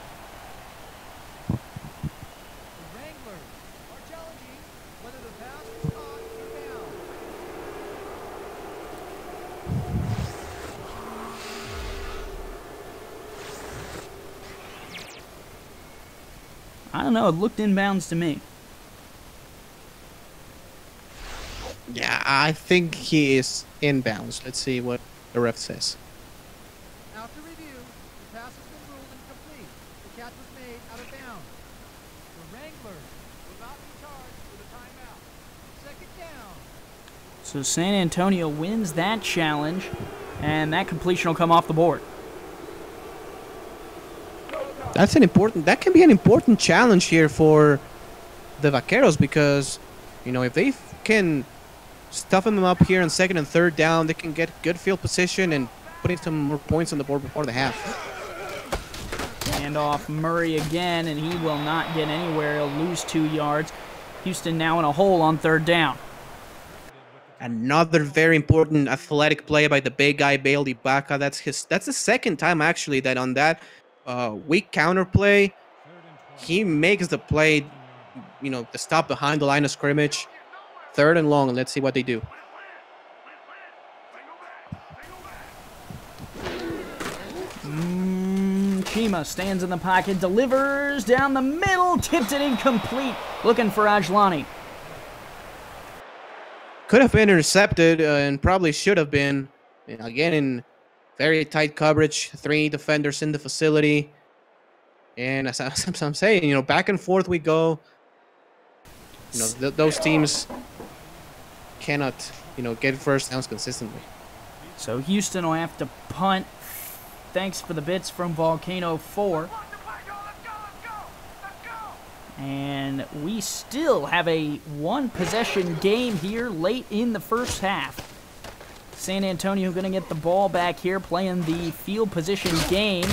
The Wranglers are I don't know. It looked inbounds to me. Yeah, I think he is inbounds. Let's see what the ref says. After review, the pass has been ruled incomplete. The catch was made out of bounds. The Wranglers will not be charged with a timeout. Second down. So San Antonio wins that challenge, and that completion will come off the board. That can be an important challenge here for the Vaqueros because, you know, if they can stuff them up here on second and third down, they can get good field position and putting some more points on the board before the half. Hand off Murray again, and he will not get anywhere. He'll lose 2 yards. Houston now in a hole on third down. Another very important athletic play by the big guy, Bailey Baca. That's the second time, actually, that on that weak counter play, he makes the play, you know, the stop behind the line of scrimmage. Third and long, and let's see what they do. Chima stands in the pocket, delivers down the middle, tipped it incomplete, looking for Ajlani. Could have been intercepted and probably should have been. Again, in very tight coverage, 3 defenders in the facility. And as I'm saying, you know, back and forth we go. You know, those teams cannot, you know, get first downs consistently. So Houston will have to punt. Thanks for the bits from Volcano 4. And we still have a 1-possession game here late in the first half. San Antonio going to get the ball back here, playing the field position game.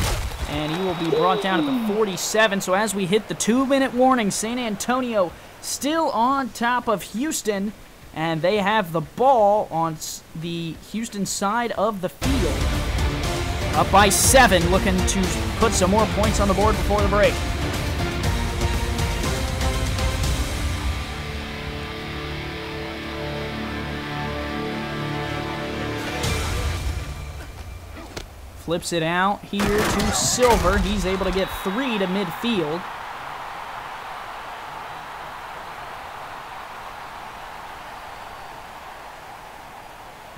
And he will be brought down at the 47. So as we hit the 2-minute warning, San Antonio still on top of Houston. And they have the ball on the Houston side of the field. Up by 7, looking to put some more points on the board before the break. Flips it out here to Silver. He's able to get 3 to midfield.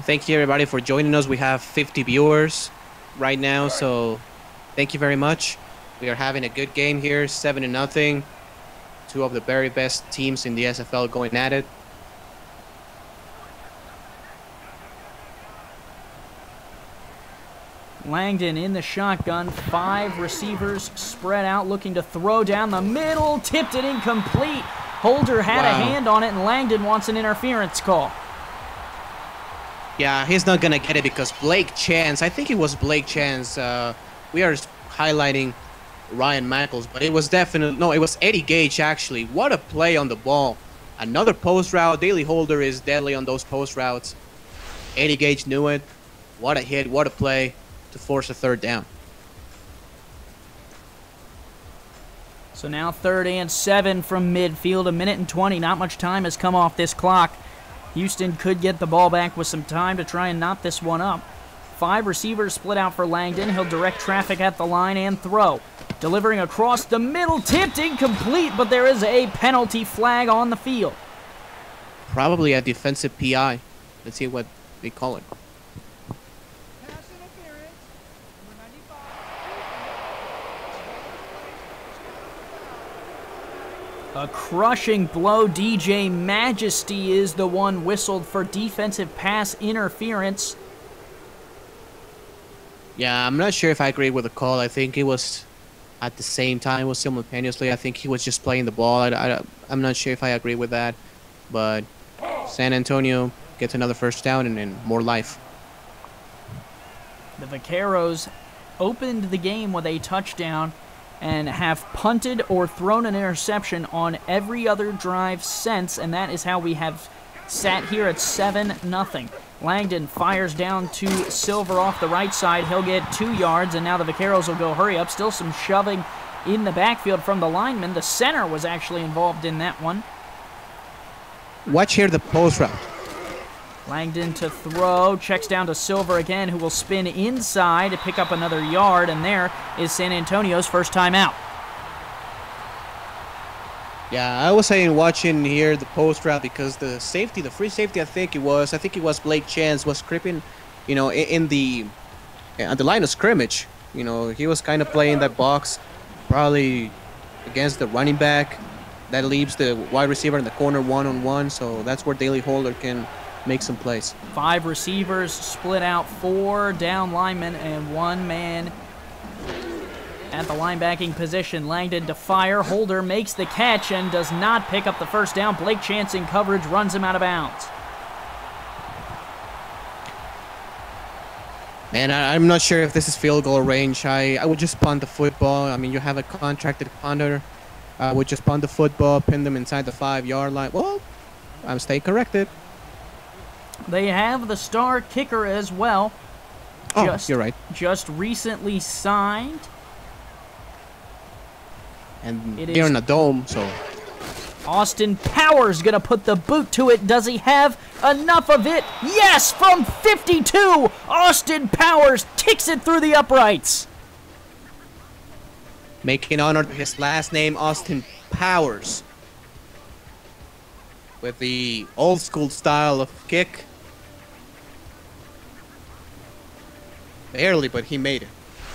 Thank you, everybody, for joining us. We have 50 viewers right now, so thank you very much. We are having a good game here, 7-0. 2 of the very best teams in the SFL going at it. Langdon in the shotgun, 5 receivers spread out, looking to throw down the middle, tipped it incomplete. Holder had a hand on it, and Langdon wants an interference call. Yeah, he's not going to get it because Blake Chance, I think it was Blake Chance. We are highlighting Ryan Michaels, but it was definitely, no, it was Eddie Gage, actually. What a play on the ball. Another post route. Daily Holder is deadly on those post routes. Eddie Gage knew it. What a hit, what a play to force a third down. So now 3rd and 7 from midfield, 1:20. Not much time has come off this clock. Houston could get the ball back with some time to try and knot this one up. 5 receivers split out for Langdon. He'll direct traffic at the line and throw. Delivering across the middle, tipped incomplete, but there is a penalty flag on the field. Probably a defensive PI. Let's see what they call it. Pass interference. Number 95. A crushing blow. DJ Majesty is the one whistled for defensive pass interference. Yeah, I'm not sure if I agree with the call. I think it was at the same time, it was simultaneously. I think he was just playing the ball. I'm not sure if I agree with that. But San Antonio gets another first down and more life. The Vaqueros opened the game with a touchdown and have punted or thrown an interception on every other drive since, and that is how we have sat here at 7-0. Langdon fires down to Silver off the right side. He'll get 2 yards, and now the Vaqueros will go hurry up. Still some shoving in the backfield from the lineman. The center was actually involved in that one. Watch here the post route. Langdon to throw, checks down to Silver again, who will spin inside to pick up another yard, and there is San Antonio's first time out. Yeah, I was saying watching here the post route because the safety, the free safety, I think it was Blake Chance was creeping, in the at the line of scrimmage. He was kind of playing that box, probably against the running back. That leaves the wide receiver in the corner one-on-one, so that's where Daily Holder can make some plays. 5 receivers split out, 4 down linemen, and 1 man at the linebacking position. Langdon to fire. Holder makes the catch and does not pick up the first down. Blake Chance in coverage runs him out of bounds. And I'm not sure if this is field goal range. I would just punt the football. I mean, you have a contracted punter. I would just punt the football, pin them inside the 5-yard line. Well, I'm staying corrected. They have the star kicker as well. Oh, you're right. Just recently signed. And they're in a dome, so... Austin Powers gonna put the boot to it. Does he have enough of it? Yes, from 52, Austin Powers ticks it through the uprights. Making honor to his last name, Austin Powers. With the old school style of kick. Barely, but he made it.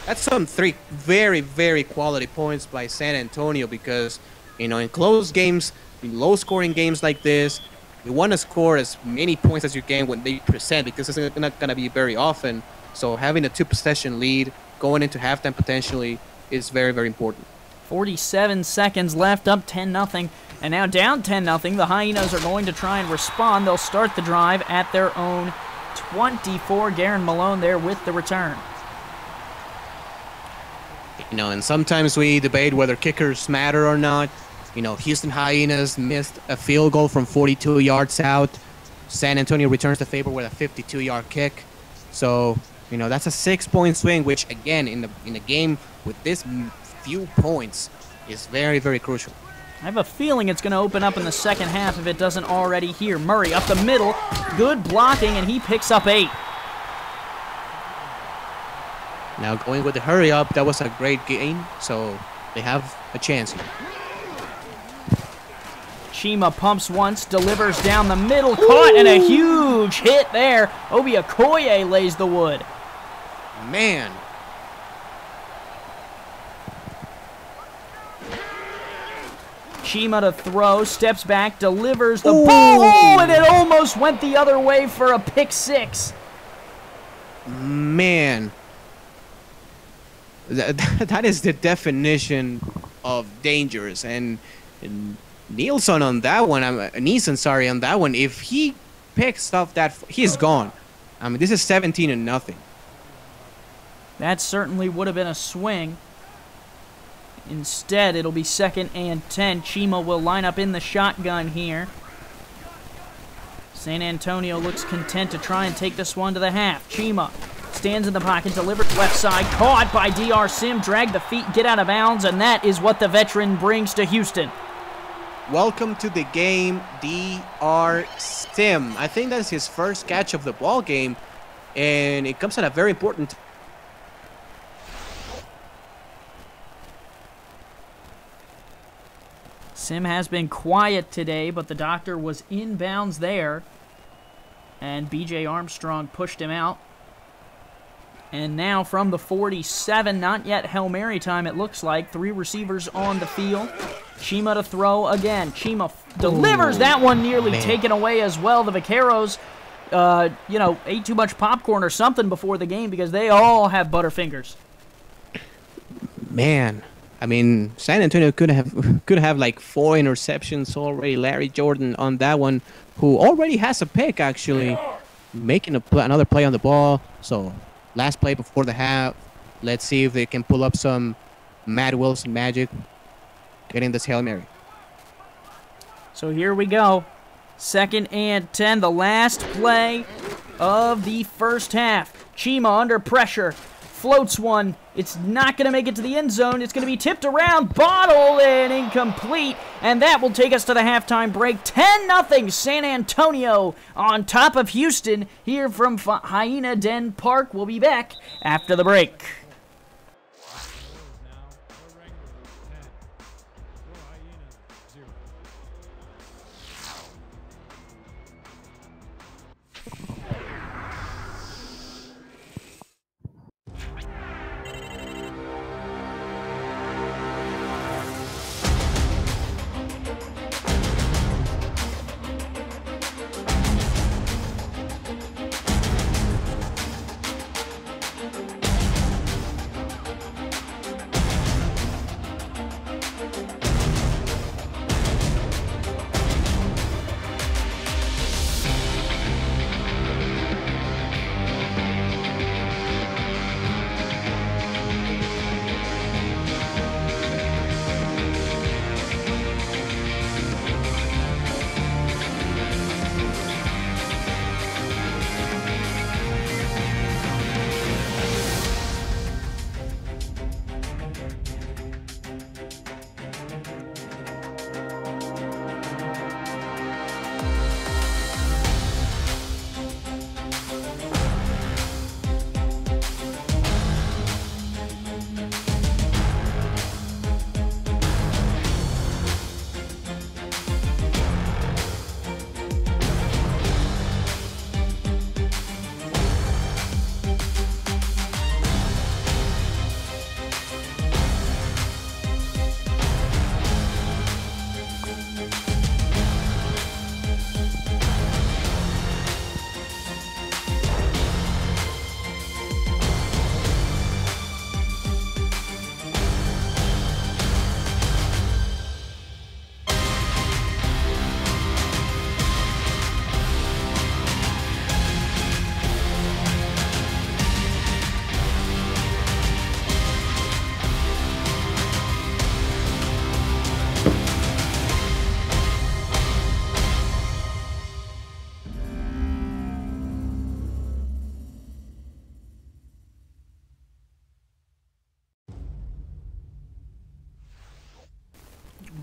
That's some 3 very, very quality points by San Antonio because, in close games, in low-scoring games like this, you want to score as many points as you can when they present because it's not going to be very often. So having a 2-possession lead going into halftime potentially is very, very important. 47 seconds left, up 10-0, and now down 10-0. The Hyenas are going to try and respond. They'll start the drive at their own 24. Garen Malone there with the return. And sometimes we debate whether kickers matter or not. Houston Hyenas missed a field goal from 42 yards out. San Antonio returns the favor with a 52-yard kick. So, that's a 6-point swing, which, again, in a game with this few points is very, very crucial. I have a feeling it's going to open up in the second half if it doesn't already here. Murray up the middle. Good blocking, and he picks up 8. Now going with the hurry up, that was a great gain, so they have a chance here. Chima pumps once, delivers down the middle, caught, and a huge hit there. Obi Okoye lays the wood. Man. Chima to throw, steps back, delivers the ball, and it almost went the other way for a pick 6. Man. That is the definition of dangerous, and Nielsen on that one, on that one, if he picks off that, he's gone. I mean, this is 17-0. That certainly would have been a swing. Instead, it'll be 2nd and 10. Chima will line up in the shotgun here. San Antonio looks content to try and take this one to the half. Chima stands in the pocket, delivers left side, caught by DR Sim, drag the feet, get out of bounds, and that is what the veteran brings to Houston. Welcome to the game, DR Sim. I think that's his first catch of the ball game, and it comes at a very important time. Sim has been quiet today, but the doctor was inbounds there, and B.J. Armstrong pushed him out. And now from the 47, not yet Hail Mary time, it looks like. 3 receivers on the field. Chima to throw again. Chima delivers that one, nearly taken away as well. The Vaqueros, ate too much popcorn or something before the game because they all have Butterfingers. Man, I mean, San Antonio could have like 4 interceptions already. Larry Jordan on that one, who already has a pick actually, making another play on the ball. So last play before the half. Let's see if they can pull up some Matt Wilson magic, getting this Hail Mary. So here we go. 2nd and 10, the last play of the first half. Chima under pressure, floats one. It's not going to make it to the end zone. It's going to be tipped around, bottled, and incomplete. And that will take us to the halftime break. 10-0 San Antonio on top of Houston here from Hyena Den Park. We'll be back after the break.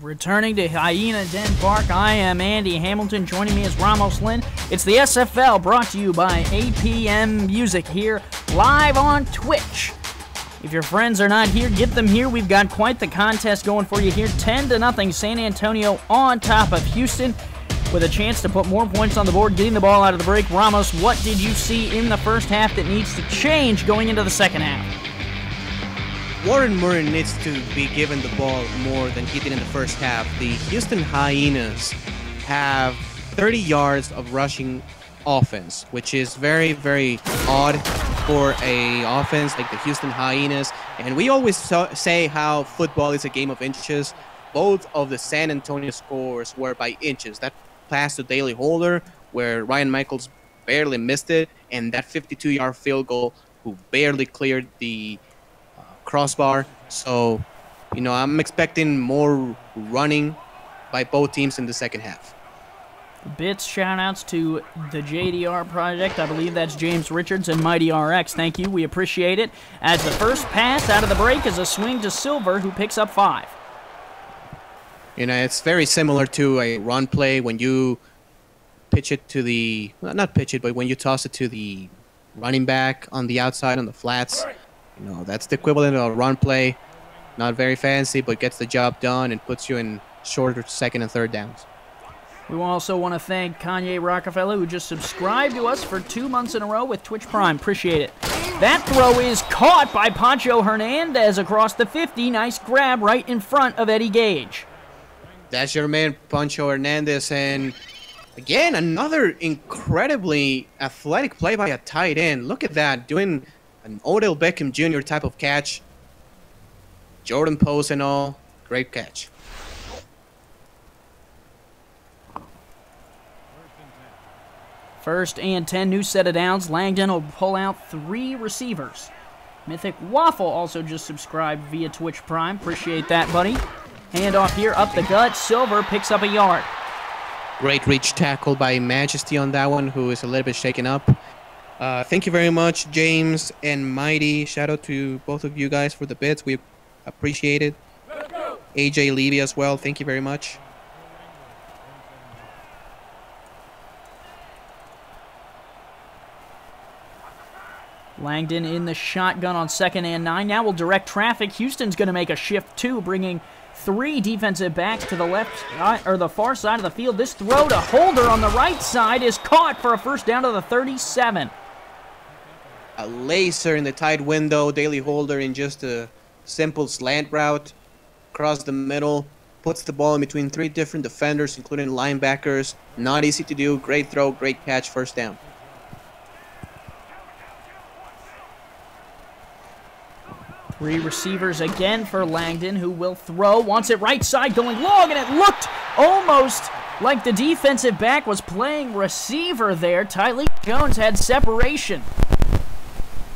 Returning to Hyena Den Park, I am Andy Hamilton. Joining me is Ramos Lynn. It's the SFL brought to you by APM Music here live on Twitch. If your friends are not here, get them here. We've got quite the contest going for you here. 10-0 San Antonio on top of Houston with a chance to put more points on the board, getting the ball out of the break. Ramos, what did you see in the first half that needs to change going into the second half? Warren Murray needs to be given the ball more than he did in the first half. The Houston Hyenas have 30 yards of rushing offense, which is very, very odd for a offense like the Houston Hyenas. And we always say how football is a game of inches. Both of the San Antonio scores were by inches. That pass to Daly Holder, where Ryan Michaels barely missed it, and that 52-yard field goal, who barely cleared the crossbar. So, I'm expecting more running by both teams in the second half. Bits shout-outs to the JDR Project. I believe that's James Richards and Mighty RX. Thank you. We appreciate it. As the first pass out of the break is a swing to Silver, who picks up 5. It's very similar to a run play when you pitch it to the, well, not pitch it, but when you toss it to the running back on the outside on the flats. That's the equivalent of a run play. Not very fancy, but gets the job done and puts you in shorter second and third downs. We also want to thank Kanye Rockefeller, who just subscribed to us for 2 months in a row with Twitch Prime. Appreciate it. That throw is caught by Pancho Hernandez across the 50. Nice grab right in front of Eddie Gage. That's your man, Pancho Hernandez. And again, another incredibly athletic play by a tight end. Look at that, doing an Odell Beckham Jr. type of catch. Jordan Post and all. Great catch. First and 10, new set of downs. Langdon will pull out 3 receivers. Mythic Waffle also just subscribed via Twitch Prime. Appreciate that, buddy. Handoff here, up the gut. Silver picks up a yard. Great reach tackle by Majesty on that one, who is a little bit shaken up. Thank you very much, James and Mighty. Shout out to both of you guys for the bits. We appreciate it. AJ Levy as well. Thank you very much. Langdon in the shotgun on 2nd and 9. Now we'll direct traffic. Houston's going to make a shift too, bringing 3 defensive backs to the left or the far side of the field. This throw to Holder on the right side is caught for a first down to the 37. A laser in the tight window. Daly Holder in just a simple slant route across the middle. Puts the ball in between 3 different defenders, including linebackers. Not easy to do. Great throw, great catch, first down. Three receivers again for Langdon, who will throw. Wants it right side, going long, and it looked almost like the defensive back was playing receiver there. Tyleek Jones had separation.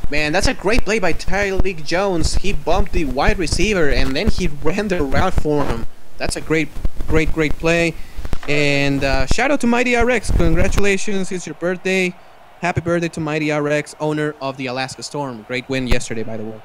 Man, that's a great play by Tyleek Jones. He bumped the wide receiver, and then he ran the route for him. That's a great play. And shout out to Mighty RX. Congratulations, it's your birthday. Happy birthday to Mighty RX, owner of the Alaska Storm. Great win yesterday, by the way.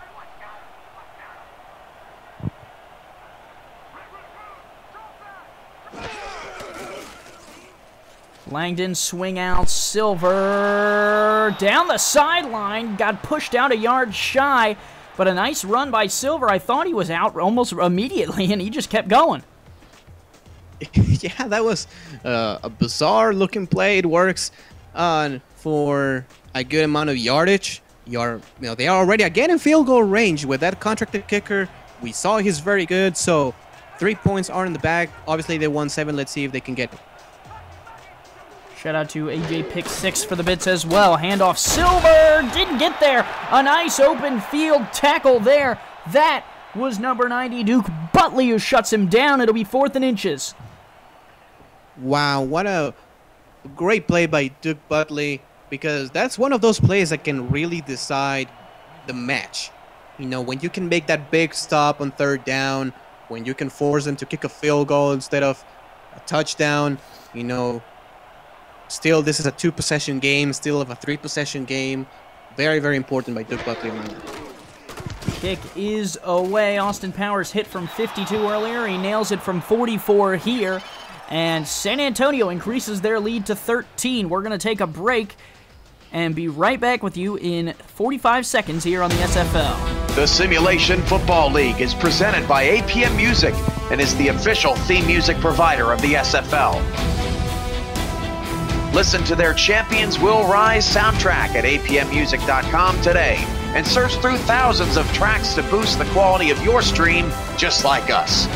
Langdon swing out, Silver down the sideline, got pushed out a yard shy, but a nice run by Silver. I thought he was out almost immediately, and he just kept going. Yeah, that was a bizarre looking play. It works for a good amount of yardage. They are already again in field goal range with that contracted kicker. We saw he's very good, so 3 points are in the bag. Obviously, they won 7. Let's see if they can get it. Shout out to AJ Pick 6 for the bits as well. Handoff, Silver didn't get there. A nice open field tackle there. That was number 90, Duke Butley, who shuts him down. It'll be 4th and inches. Wow, what a great play by Duke Butley, because that's one of those plays that can really decide the match. When you can make that big stop on 3rd down, when you can force them to kick a field goal instead of a touchdown, still, this is a 2-possession game, still of a 3-possession game. Very, very important by Duke Butley. Kick is away. Austin Powers hit from 52 earlier. He nails it from 44 here. And San Antonio increases their lead to 13. We're going to take a break and be right back with you in 45 seconds here on the SFL. The Simulation Football League is presented by APM Music and is the official theme music provider of the SFL. Listen to their Champions Will Rise soundtrack at apmmusic.com today and search through thousands of tracks to boost the quality of your stream just like us.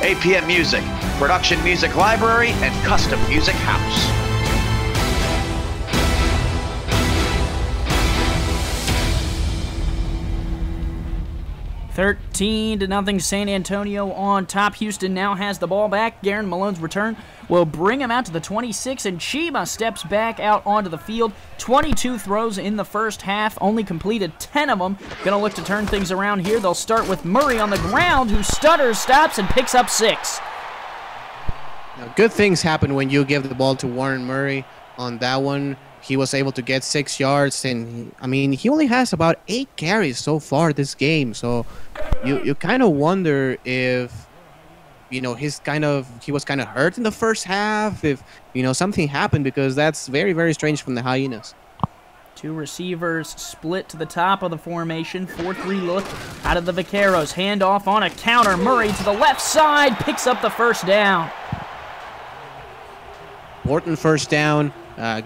APM Music, production music library and custom music house. 13-0 San Antonio on top. Houston now has the ball back. Garen Malone's return will bring him out to the 26, and Chima steps back out onto the field. 22 throws in the first half, only completed 10 of them. Gonna look to turn things around here. They'll start with Murray on the ground, who stutters, stops, and picks up 6. Now, good things happen when you give the ball to Warren Murray on that one. He was able to get 6 yards, and I mean, he only has about 8 carries so far this game. So you kind of wonder if, you know, he was kind of hurt in the first half, if, you know, something happened, because that's very, very strange from the Hyenas. 2 receivers split to the top of the formation. 4-3 look out of the Vaqueros. Handoff on a counter. Murray to the left side, picks up the first down. Important first down.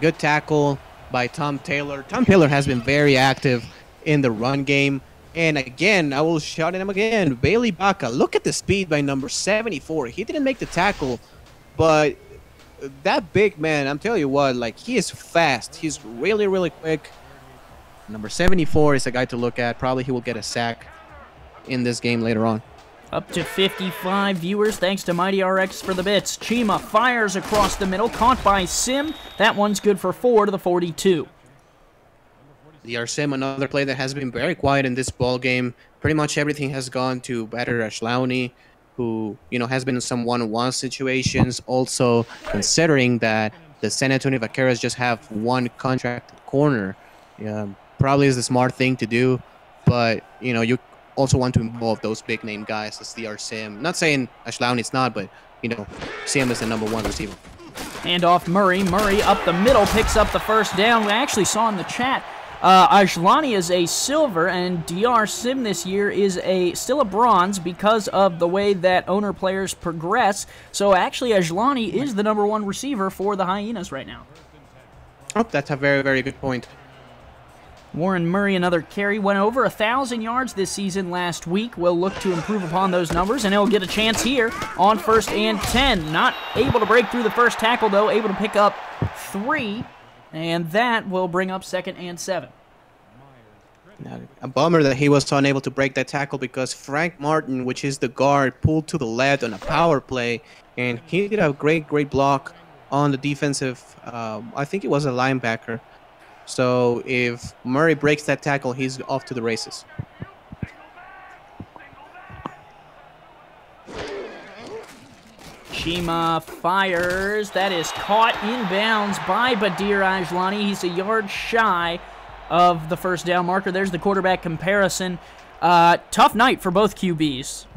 Good tackle by Tom Taylor. Tom Taylor has been very active in the run game. And again, I will shout at him again. Bailey Baca, look at the speed by number 74. He didn't make the tackle, but that big man, I'm telling you what, like, he is fast. He's really, really quick. Number 74 is a guy to look at. Probably he will get a sack in this game later on. Up to 55 viewers, thanks to Mighty RX for the bits. Chima fires across the middle, caught by Sim. That one's good for 4 to the 42. The Sim, another play that has been very quiet in this ball game. Pretty much everything has gone to Bader Ashlauni, who, you know, has been in some one-on-one situations. Also, considering that the San Antonio Vaqueros just have one contracted corner, probably is the smart thing to do. But, you know, you also want to involve those big name guys as the Sim. Not saying Ashlauni is not, but, you know, Sim is the #1 receiver. Hand off Murray. Murray up the middle, picks up the first down. We actually saw in the chat, Ashlani is a silver, and DR Sim this year is still a bronze because of the way that owner players progress. So actually, Ashlani is the #1 receiver for the Hyenas right now. Oh, that's a very, very good point. Warren Murray, another carry, went over 1,000 yards this season last week. Will look to improve upon those numbers, and he'll get a chance here on 1st and 10. Not able to break through the first tackle, though, able to pick up 3, and that will bring up 2nd and 7. Now, a bummer that he was unable to break that tackle, because Frank Martin, which is the guard, pulled to the left on a power play, and he did a great block on the defensive, I think it was a linebacker. So if Murray breaks that tackle, he's off to the races. Chima fires. That is caught inbounds by Badir Ajlani. He's a yard shy of the first down marker. There's the quarterback comparison. Tough night for both QBs.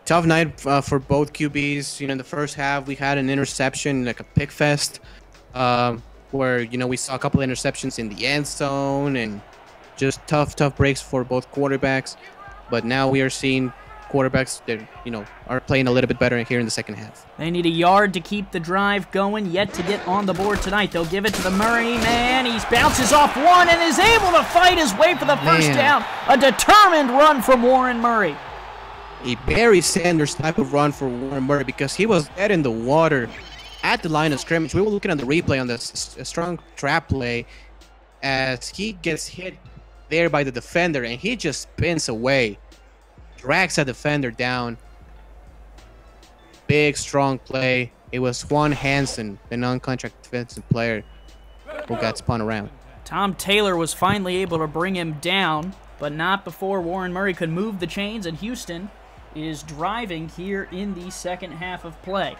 Tough night for both QBs. You know, in the first half, we had an interception, like a pick fest, where, you know, we saw a couple of interceptions in the end zone, and just tough breaks for both quarterbacks. But now we are seeing quarterbacks that, you know, are playing a little bit better here in the second half. They need a yard to keep the drive going, yet to get on the board tonight. They'll give it to the Murray man. He bounces off one and is able to fight his way for the first down. A determined run from Warren Murray. A Barry Sanders type of run for Warren Murray, because he was dead in the water at the line of scrimmage. We were looking at the replay on this strong trap play as he gets hit there by the defender, and he just spins away, drags a defender down. Big, strong play. It was Juan Hansen, the non-contract defensive player, who got spun around. Tom Taylor was finally able to bring him down, but not before Warren Murray could move the chains, and Houston is driving here in the second half of play.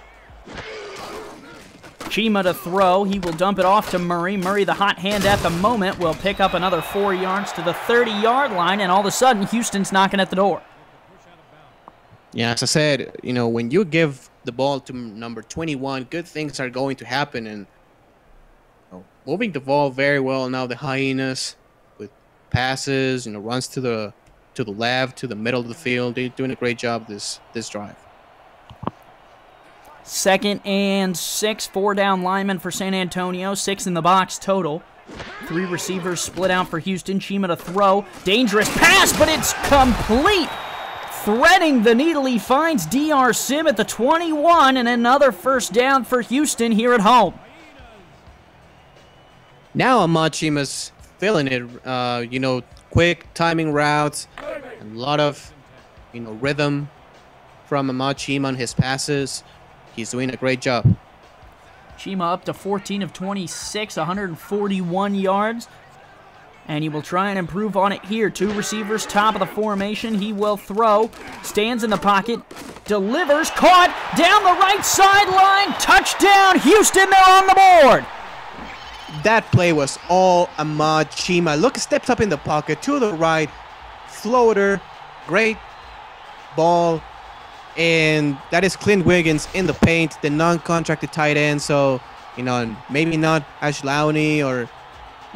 Chima to throw. He will dump it off to Murray. Murray, the hot hand at the moment, will pick up another 4 yards to the 30-yard line, and all of a sudden, Houston's knocking at the door. Yeah, as I said, when you give the ball to number 21, good things are going to happen. And moving the ball very well now, the Hyenas with passes, runs to the left, to the middle of the field. They're doing a great job this drive. 2nd and 6, 4 down linemen for San Antonio, 6 in the box total. 3 receivers split out for Houston. Chima to throw. Dangerous pass, but it's complete. Threading the needle, he finds D.R. Sim at the 21, and another first down for Houston here at home. Now Ahmad Chima's feeling it. Quick timing routes, a lot of, rhythm from Ahmad Chima on his passes. He's doing a great job. Chima up to 14 of 26, 141 yards. And he will try and improve on it here. 2 receivers, top of the formation. He will throw. Stands in the pocket. Delivers. Caught. Down the right sideline. Touchdown. Houston, they're on the board. That play was all Ahmad Chima. Look, steps up in the pocket to the right. Floater. Great ball. And that is Clint Wiggins in the paint, the non-contracted tight end. So, maybe not Ash Lowney or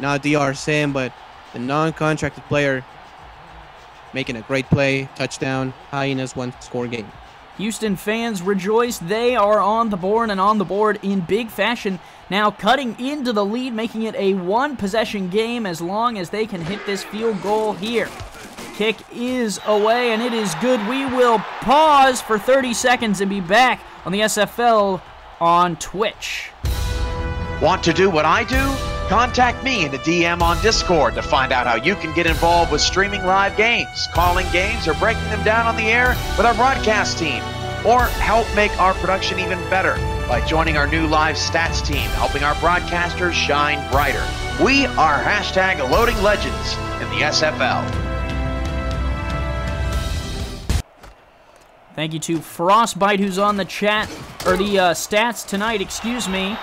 not D.R. Sim, but the non-contracted player making a great play. Touchdown. Hyenas 1-score game. Houston fans rejoice. They are on the board, and on the board in big fashion. Now cutting into the lead, making it a 1-possession game as long as they can hit this field goal here. Kick is away, and it is good. We will pause for 30 seconds and be back on the SFL on Twitch. Want to do what I do? Contact me in the DM on Discord to find out how you can get involved with streaming live games, calling games, or breaking them down on the air with our broadcast team. Or help make our production even better by joining our new live stats team, helping our broadcasters shine brighter. We are hashtag Loading Legends in the SFL. Thank you to Frostbite, who's on the chat, or the stats tonight, excuse me.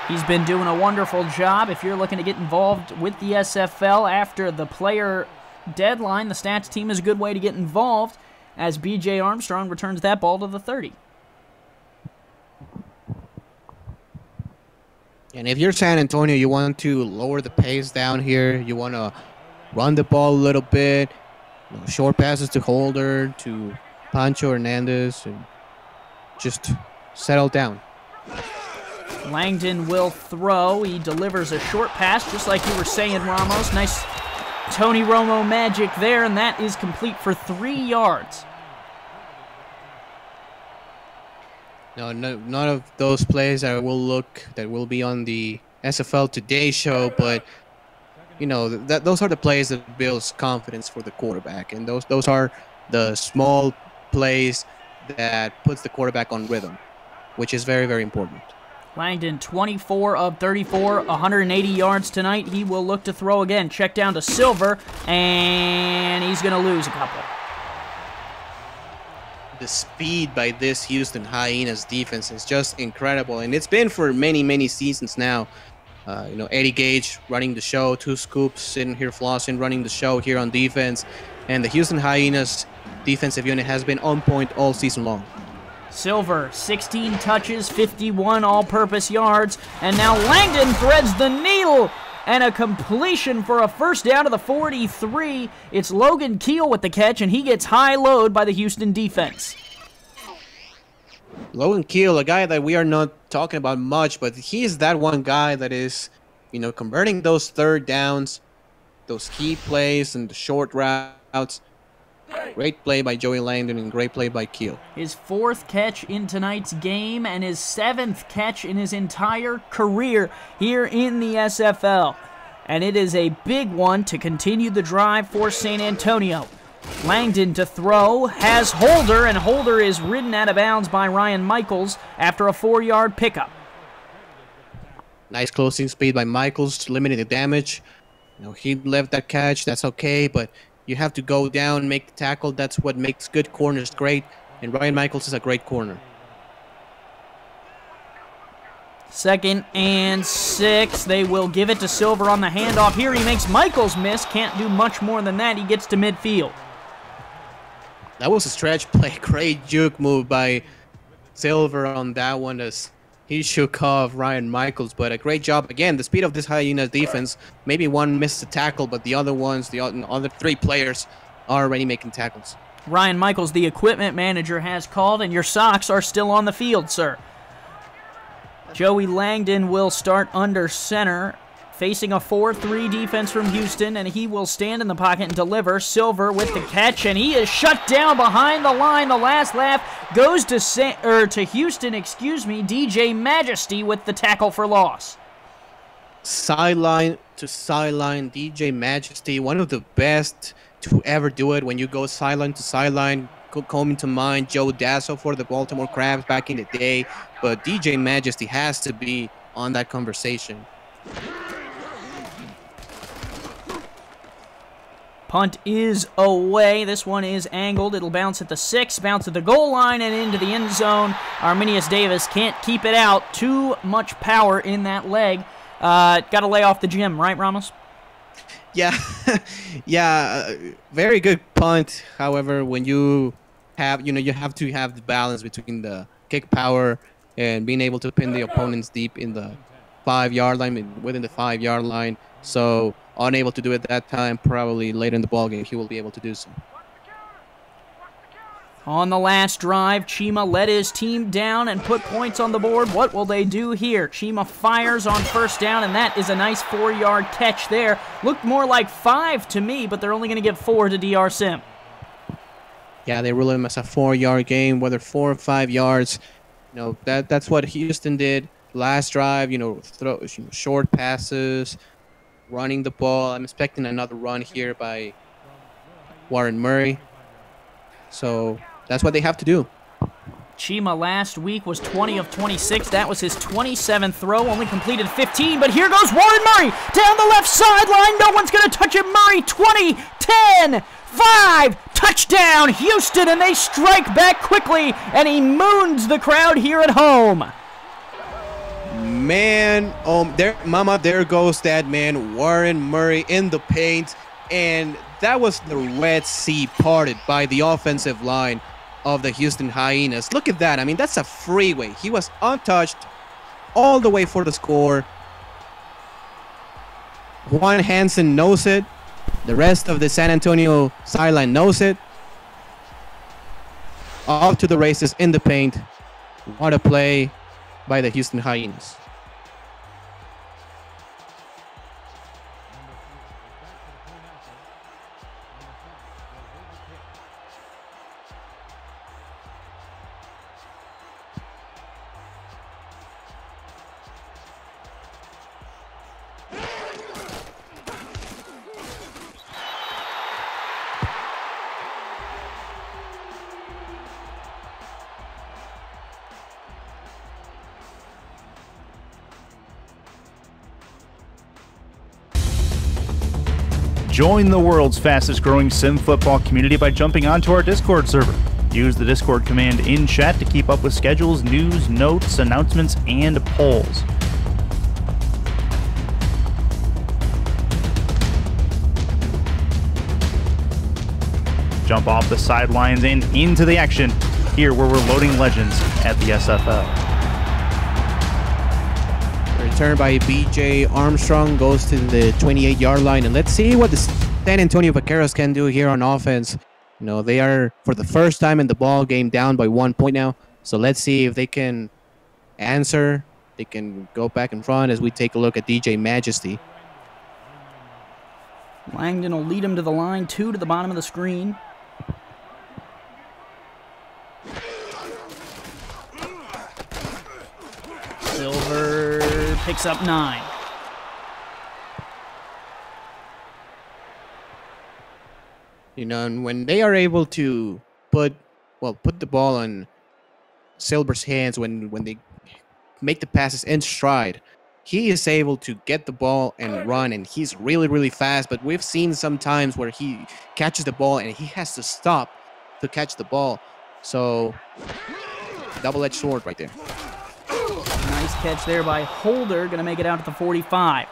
He's been doing a wonderful job. If you're looking to get involved with the SFL after the player deadline, the stats team is a good way to get involved as B.J. Armstrong returns that ball to the 30. And if you're San Antonio, you want to lower the pace down here. You want to run the ball a little bit. Short passes to Holder, to Pancho Hernandez, and just settle down. Langdon will throw. He delivers a short pass, just like you were saying, Ramos. Nice Tony Romo magic there, and that is complete for 3 yards. No, none of those plays that will be on the SFL Today show, but those are the plays that builds confidence for the quarterback, and those are the small plays that puts the quarterback on rhythm, which is very, very important. Langdon, 24 of 34, 180 yards tonight. He will look to throw again. Check down to Silver, and he's going to lose a couple. The speed by this Houston Hyenas defense is just incredible, and it's been for many, many seasons now. Eddie Gage running the show, 2 Scoops sitting here flossing, running the show here on defense, and the Houston Hyenas defensive unit has been on point all season long. Silver, 16 touches, 51 all-purpose yards, and now Langdon threads the needle, and a completion for a first down to the 43. It's Logan Keel with the catch, and he gets high-load by the Houston defense. Logan Keel, a guy that we are not talking about much, but he's that one guy that is, converting those third downs, those key plays and the short routes. Great play by Joey Langdon and great play by Keel. His 4th catch in tonight's game and his 7th catch in his entire career here in the SFL. And it is a big one to continue the drive for San Antonio. Langdon to throw, has Holder, and Holder is ridden out of bounds by Ryan Michaels after a 4-yard pickup. Nice closing speed by Michaels, limiting the damage. He left that catch, that's okay, but you have to go down, make the tackle. That's what makes good corners great, and Ryan Michaels is a great corner. 2nd and 6. They will give it to Silver on the handoff here. He makes Michaels miss. Can't do much more than that. He gets to midfield. That was a stretch play. Great juke move by Silver on that one as he shook off Ryan Michaels. But a great job. Again, the speed of this Hyenas defense. Maybe one missed a tackle, but the other ones, the other 3 players are already making tackles. Ryan Michaels, the equipment manager, has called, and your socks are still on the field, sir. Joey Langdon will start under center, facing a 4-3 defense from Houston, and he will stand in the pocket and deliver. Silver with the catch, and he is shut down behind the line. The last laugh goes to Houston, DJ Majesty with the tackle for loss. Sideline to sideline, DJ Majesty, one of the best to ever do it. When you go sideline to sideline, coming to mind Joe Dasso for the Baltimore Crabs back in the day, but DJ Majesty has to be on that conversation. Punt is away. This one is angled. It'll bounce at the 6, bounce at the goal line, and into the end zone. Arminius Davis can't keep it out. Too much power in that leg. Got to lay off the gym, right, Ramos? Yeah, yeah, very good punt. However, when you have, you have to have the balance between the kick power and being able to pin the opponents deep in the 5-yard line, within the 5-yard line. So unable to do it that time. Probably later in the ballgame, he will be able to do so. On the last drive, Chima led his team down and put points on the board. What will they do here? Chima fires on first down, and that is a nice 4-yard catch there. Looked more like 5 to me, but they're only going to give 4 to DR Sim. Yeah, they rule him as a 4-yard game, whether 4 or 5 yards. That's what Houston did last drive. Short passes, running the ball. I'm expecting another run here by Warren Murray. So that's what they have to do. Chima last week was 20 of 26. That was his 27th throw, only completed 15. But here goes Warren Murray down the left sideline. No one's going to touch him. Murray, 20, 10, 5, touchdown, Houston, and they strike back quickly, and he moons the crowd here at home. Man, there goes that man, Warren Murray in the paint, and that was the Red Sea parted by the offensive line of the Houston Hyenas. Look at that. I mean, that's a freeway. He was untouched all the way for the score. Juan Hansen knows it. The rest of the San Antonio sideline knows it. Off to the races in the paint. What a play by the Houston Hyenas. Join the world's fastest growing sim football community by jumping onto our Discord server. Use the Discord command in chat to keep up with schedules, news, notes, announcements, and polls. Jump off the sidelines and into the action here where we're loading legends at the SFL. Return by B.J. Armstrong goes to the 28-yard line, and let's see what the San Antonio Vaqueros can do here on offense. They are, for the first time in the ball game, down by 1 point now. So let's see if they can answer. They can go back in front as we take a look at DJ Majesty. Langdon will lead him to the line, 2 to the bottom of the screen. Silver picks up 9. And when they are able to put the ball on Silver's hands, when they make the passes in stride, he is able to get the ball and run, and he's really, really fast. But we've seen some times where he catches the ball and he has to stop to catch the ball. So, double-edged sword right there. Nice catch there by Holder, going to make it out to the 45.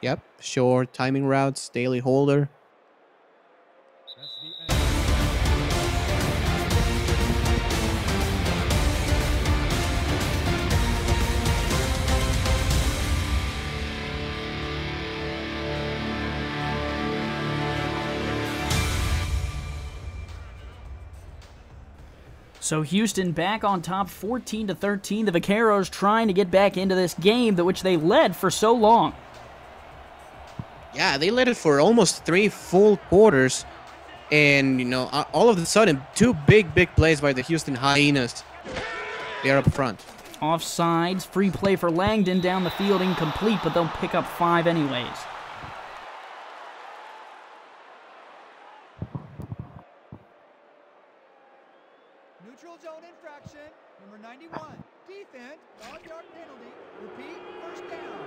Yep, short timing routes, Daily Holder. So Houston back on top 14-13. The Vaqueros trying to get back into this game, which they led for so long. Yeah, they led it for almost 3 full quarters. And, you know, all of a sudden, 2 big plays by the Houston Hyenas. They're up front. Offsides, free play for Langdon down the field, incomplete, but they'll pick up 5 anyways. Neutral zone infraction, number 91. Defense, 5-yard penalty. Repeat, first down.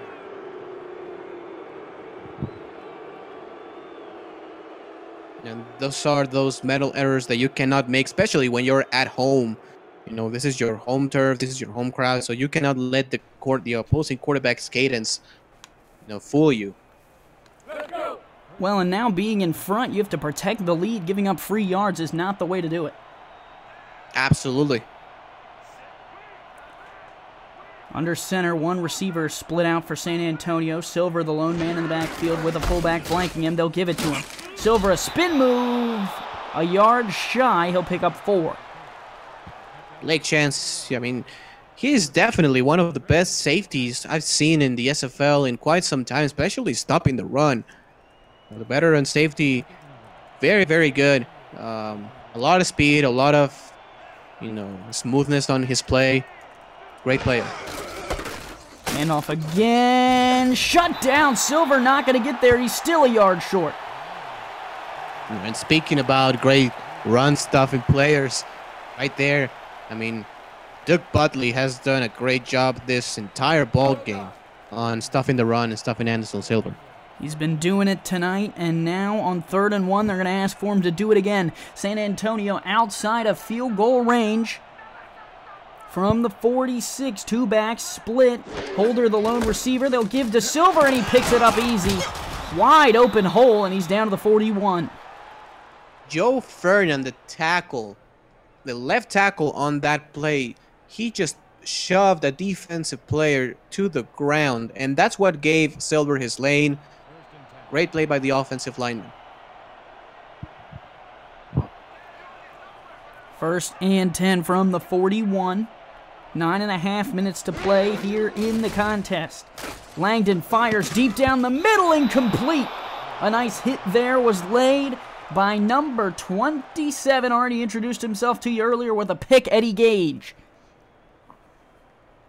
And those are those mental errors that you cannot make, especially when you're at home. You know, this is your home turf, this is your home crowd, so you cannot let the opposing quarterback's cadence, you know, fool you. Well, and now being in front, you have to protect the lead. Giving up free yards is not the way to do it. Absolutely. Under center, 1 receiver split out for San Antonio. Silver, the lone man in the backfield with a fullback flanking him. They'll give it to him. Silver, a spin move. A yard shy. He'll pick up 4. Lake Chance, I mean, he's definitely one of the best safeties I've seen in the SFL in quite some time, especially stopping the run. The veteran safety, very good. A lot of speed, a lot of, you know, smoothness on his play. Great player. Handoff again. Shut down. Silver not going to get there. He's still a yard short. And speaking about great run-stuffing players, right there, I mean, Doug Butley has done a great job this entire ball game on stuffing the run and stuffing Anderson Silver. He's been doing it tonight, and now on 3rd and 1, they're going to ask for him to do it again. San Antonio outside of field goal range. From the 46, 2 backs split. Holder, the lone receiver. They'll give to Silver, and he picks it up easy. Wide open hole, and he's down to the 41. Joe Ferdinand, the tackle, the left tackle on that play, he just shoved a defensive player to the ground, and that's what gave Silver his lane. Great play by the offensive lineman. 1st and 10 from the 41. 9.5 minutes to play here in the contest. Langdon fires deep down the middle, incomplete. A nice hit there was laid by number 27. Already introduced himself to you earlier with a pick, Eddie Gage.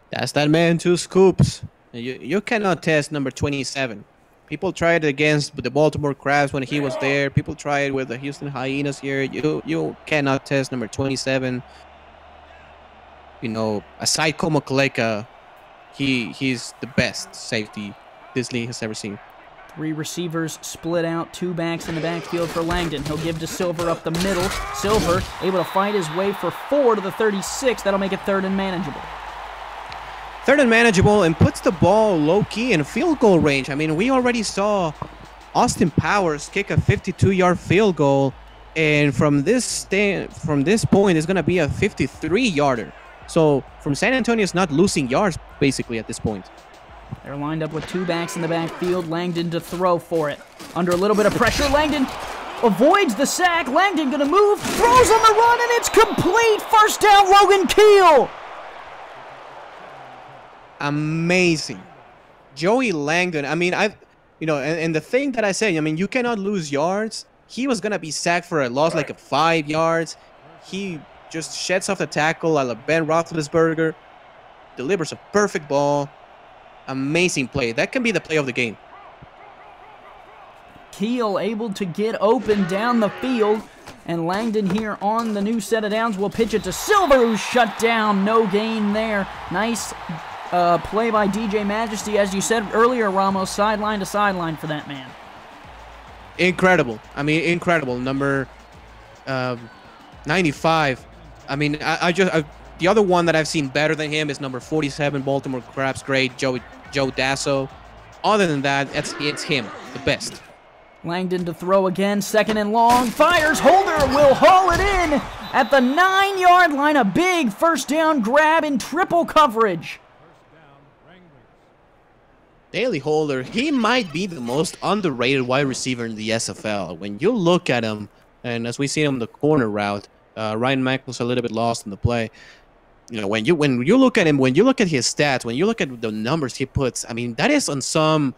That's that man, 2 scoops. You cannot test number 27. People tried it against the Baltimore Crabs when he was there. People tried it with the Houston Hyenas here. You cannot test number 27. You know, aside Como Kaleka, he's the best safety this league has ever seen. 3 receivers split out, 2 backs in the backfield for Langdon. He'll give to Silver up the middle. Silver able to fight his way for 4 to the 36. That'll make it 3rd and manageable. 3rd and manageable, and puts the ball low-key in field goal range. I mean, we already saw Austin Powers kick a 52-yard field goal, and from this point, it's going to be a 53-yarder. So, from San Antonio, it's not losing yards, basically, at this point. They're lined up with 2 backs in the backfield. Langdon to throw for it. Under a little bit of pressure, Langdon avoids the sack. Langdon going to move, throws on the run, and it's complete. First down, Logan Keel. Amazing. Joey Langdon, I mean, and the thing that I say, I mean, you cannot lose yards. He was going to be sacked for a loss like 5 yards. He just sheds off the tackle a la Ben Roethlisberger. Delivers a perfect ball. Amazing play. That can be the play of the game. Keel able to get open down the field. And Langdon here on the new set of downs will pitch it to Silver, who's shut down. No gain there. Nice play by DJ Majesty, as you said earlier, Ramos, sideline to sideline for that man. Incredible. I mean, incredible. Number 95. I mean, The other one that I've seen better than him is number 47, Baltimore Crabs great, Joe Dasso. Other than that, it's him, the best. Langdon to throw again, second and long, fires, Holder will haul it in at the 9-yard line, a big first down grab in triple coverage. Daily Holder, he might be the most underrated wide receiver in the SFL. When you look at him, and as we see him on the corner route, Ryan Mack was a little bit lost in the play. You know, when you look at him, when you look at his stats, when you look at the numbers he puts, I mean, that is on some,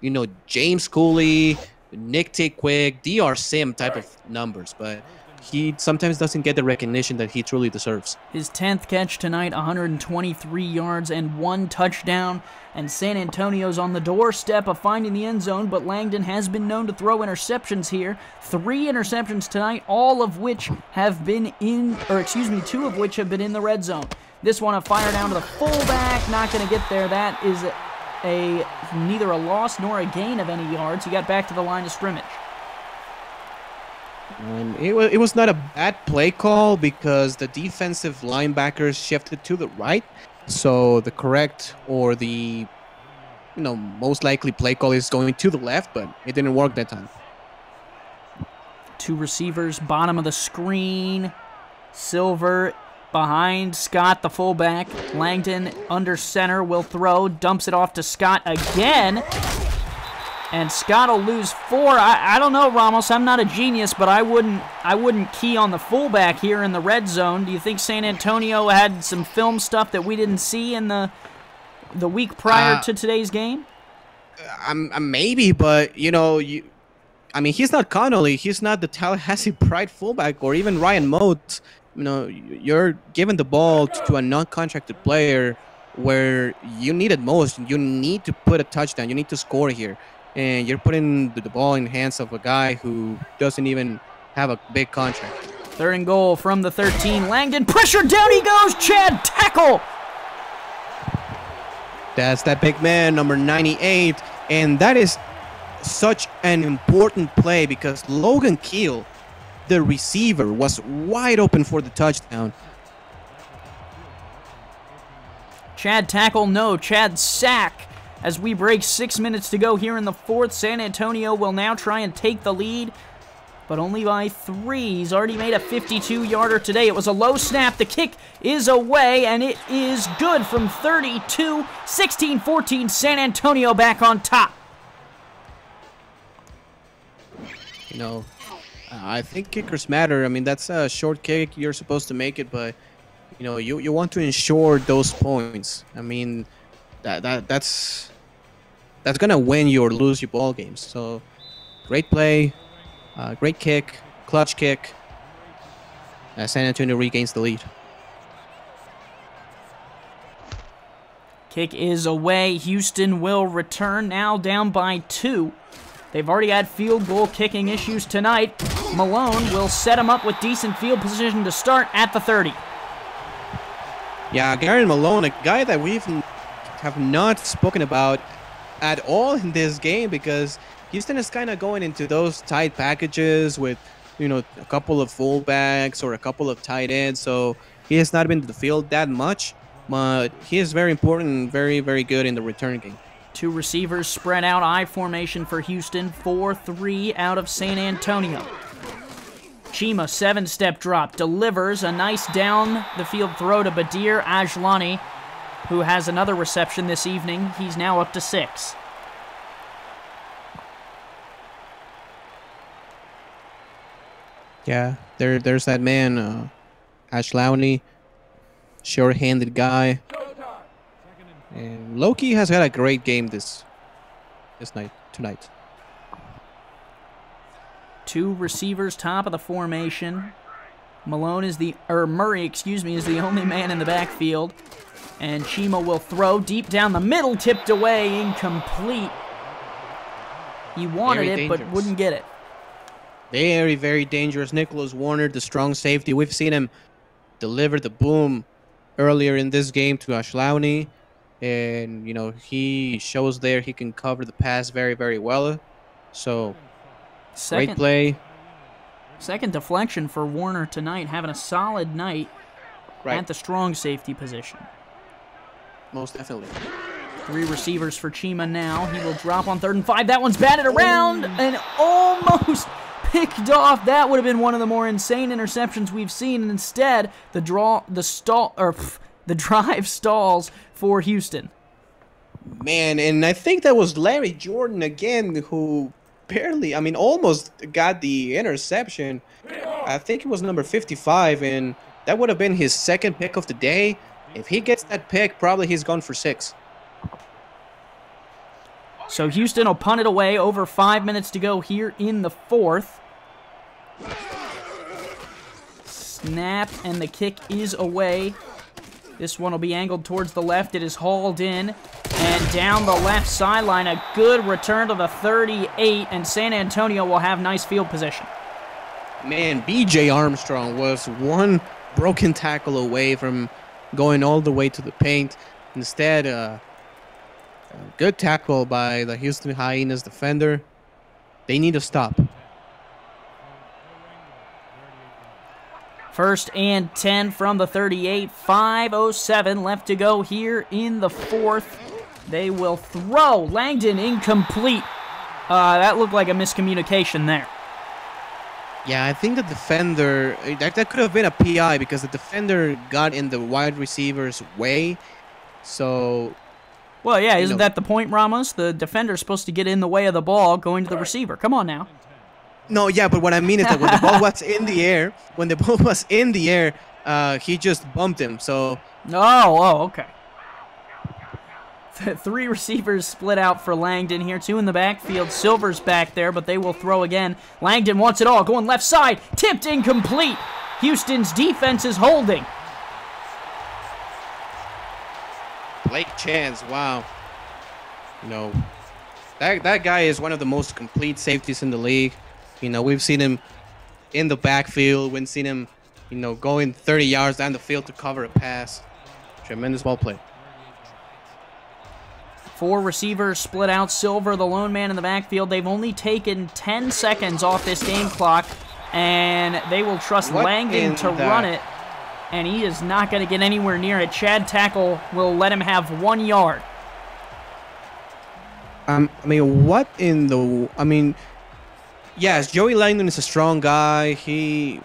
you know, James Cooley, Nick Tickwick, DR Sim type of numbers, but he sometimes doesn't get the recognition that he truly deserves. His 10th catch tonight, 123 yards and 1 touchdown, and San Antonio's on the doorstep of finding the end zone, but Langdon has been known to throw interceptions here. 3 interceptions tonight, all of which have been in, or excuse me, 2 of which have been in the red zone. This one a fire down to the fullback, not going to get there. That is neither a loss nor a gain of any yards. He got back to the line of scrimmage. It was not a bad play call because the defensive linebackers shifted to the right. So the correct or the, you know, most likely play call is going to the left, but it didn't work that time. 2 receivers, bottom of the screen. Silver behind Scott, the fullback. Langdon under center will throw, dumps it off to Scott again. And Scott will lose 4. I don't know, Ramos. I'm not a genius, but I wouldn't key on the fullback here in the red zone. Do you think San Antonio had some film stuff that we didn't see in the week prior to today's game? Maybe, but you know, I mean, he's not Connolly. He's not the Tallahassee Pride fullback, or even Ryan Motes. You know, you're giving the ball to a non-contracted player where you need it most. You need to put a touchdown. You need to score here. And you're putting the ball in the hands of a guy who doesn't even have a big contract. 3rd and goal from the 13. Langdon, pressure, down he goes. Chad, tackle. That's that big man, number 98. And that is such an important play because Logan Keel, the receiver, was wide open for the touchdown. Chad tackle, no. Chad sack. As we break 6 minutes to go here in the 4th, San Antonio will now try and take the lead, but only by 3. He's already made a 52-yarder today. It was a low snap. The kick is away, and it is good from 32. 16-14, San Antonio back on top. You know, I think kickers matter. I mean, that's a short kick. You're supposed to make it, but, you know, you want to ensure those points. I mean, that's gonna win you or lose your ball games. So great play, great kick, clutch kick. San Antonio regains the lead. Kick is away. Houston will return, now down by 2. They've already had field goal kicking issues tonight. Malone will set him up with decent field position to start at the 30. Yeah, Gary Malone, a guy that we have not spoken about at all in this game because Houston is kind of going into those tight packages with, you know, a couple of fullbacks or a couple of tight ends. So he has not been to the field that much, but he is very important and very, very good in the return game. 2 receivers spread out, I formation for Houston, 4-3 out of San Antonio. Chima, 7-step drop, delivers a nice down the field throw to Badir Ajlani, who has another reception this evening. He's now up to 6. Yeah, there's that man, Ajlani, sure-handed guy. And Loki has had a great game tonight. 2 receivers, top of the formation. Murray, is the only man in the backfield. And Chima will throw deep down the middle, tipped away, incomplete. He wanted it, but wouldn't get it. Very, very dangerous. Nicholas Warner, the strong safety. We've seen him deliver the boom earlier in this game to Ajlani. And, you know, he shows there he can cover the pass very, very well. So, great play. Second deflection for Warner tonight, having a solid night. at the strong safety position. Most definitely. 3 receivers for Chima now. He will drop on 3rd and 5. That one's batted around and almost picked off. That would have been one of the more insane interceptions we've seen. And instead, the drive stalls for Houston. Man, and I think that was Larry Jordan again who barely, almost got the interception. I think it was number 55, and that would have been his 2nd pick of the day. If he gets that pick, probably he's gone for 6. So Houston will punt it away. Over 5 minutes to go here in the 4th. Snap, and the kick is away. This one will be angled towards the left. It is hauled in and down the left sideline. A good return to the 38, and San Antonio will have nice field position. Man, B.J. Armstrong was one broken tackle away from going all the way to the paint. Instead, a good tackle by the Houston Hyenas defender. They need to stop. 1st and 10 from the 38. 5:07 left to go here in the 4th. They will throw. Langdon incomplete. That looked like a miscommunication there. Yeah, I think the defender, that could have been a PI because the defender got in the wide receiver's way. So, well, yeah, isn't that the point, Ramos? The defender's supposed to get in the way of the ball going to the receiver. Come on now. No, yeah, but what I mean is that when the ball was in the air, he just bumped him. So. Oh, okay. 3 receivers split out for Langdon here. 2 in the backfield. Silver's back there, but they will throw again. Langdon wants it all. Going left side. Tipped incomplete. Houston's defense is holding. Blake Chance, wow. That guy is one of the most complete safeties in the league. We've seen him in the backfield. We've seen him, going 30 yards down the field to cover a pass. Tremendous ball play. 4 receivers split out. Silver, the lone man in the backfield. They've only taken 10 seconds off this game clock, and they will trust Langdon to run it, and he is not going to get anywhere near it. Chad Tackle will let him have 1 yard. Yes, Joey Langdon is a strong guy. He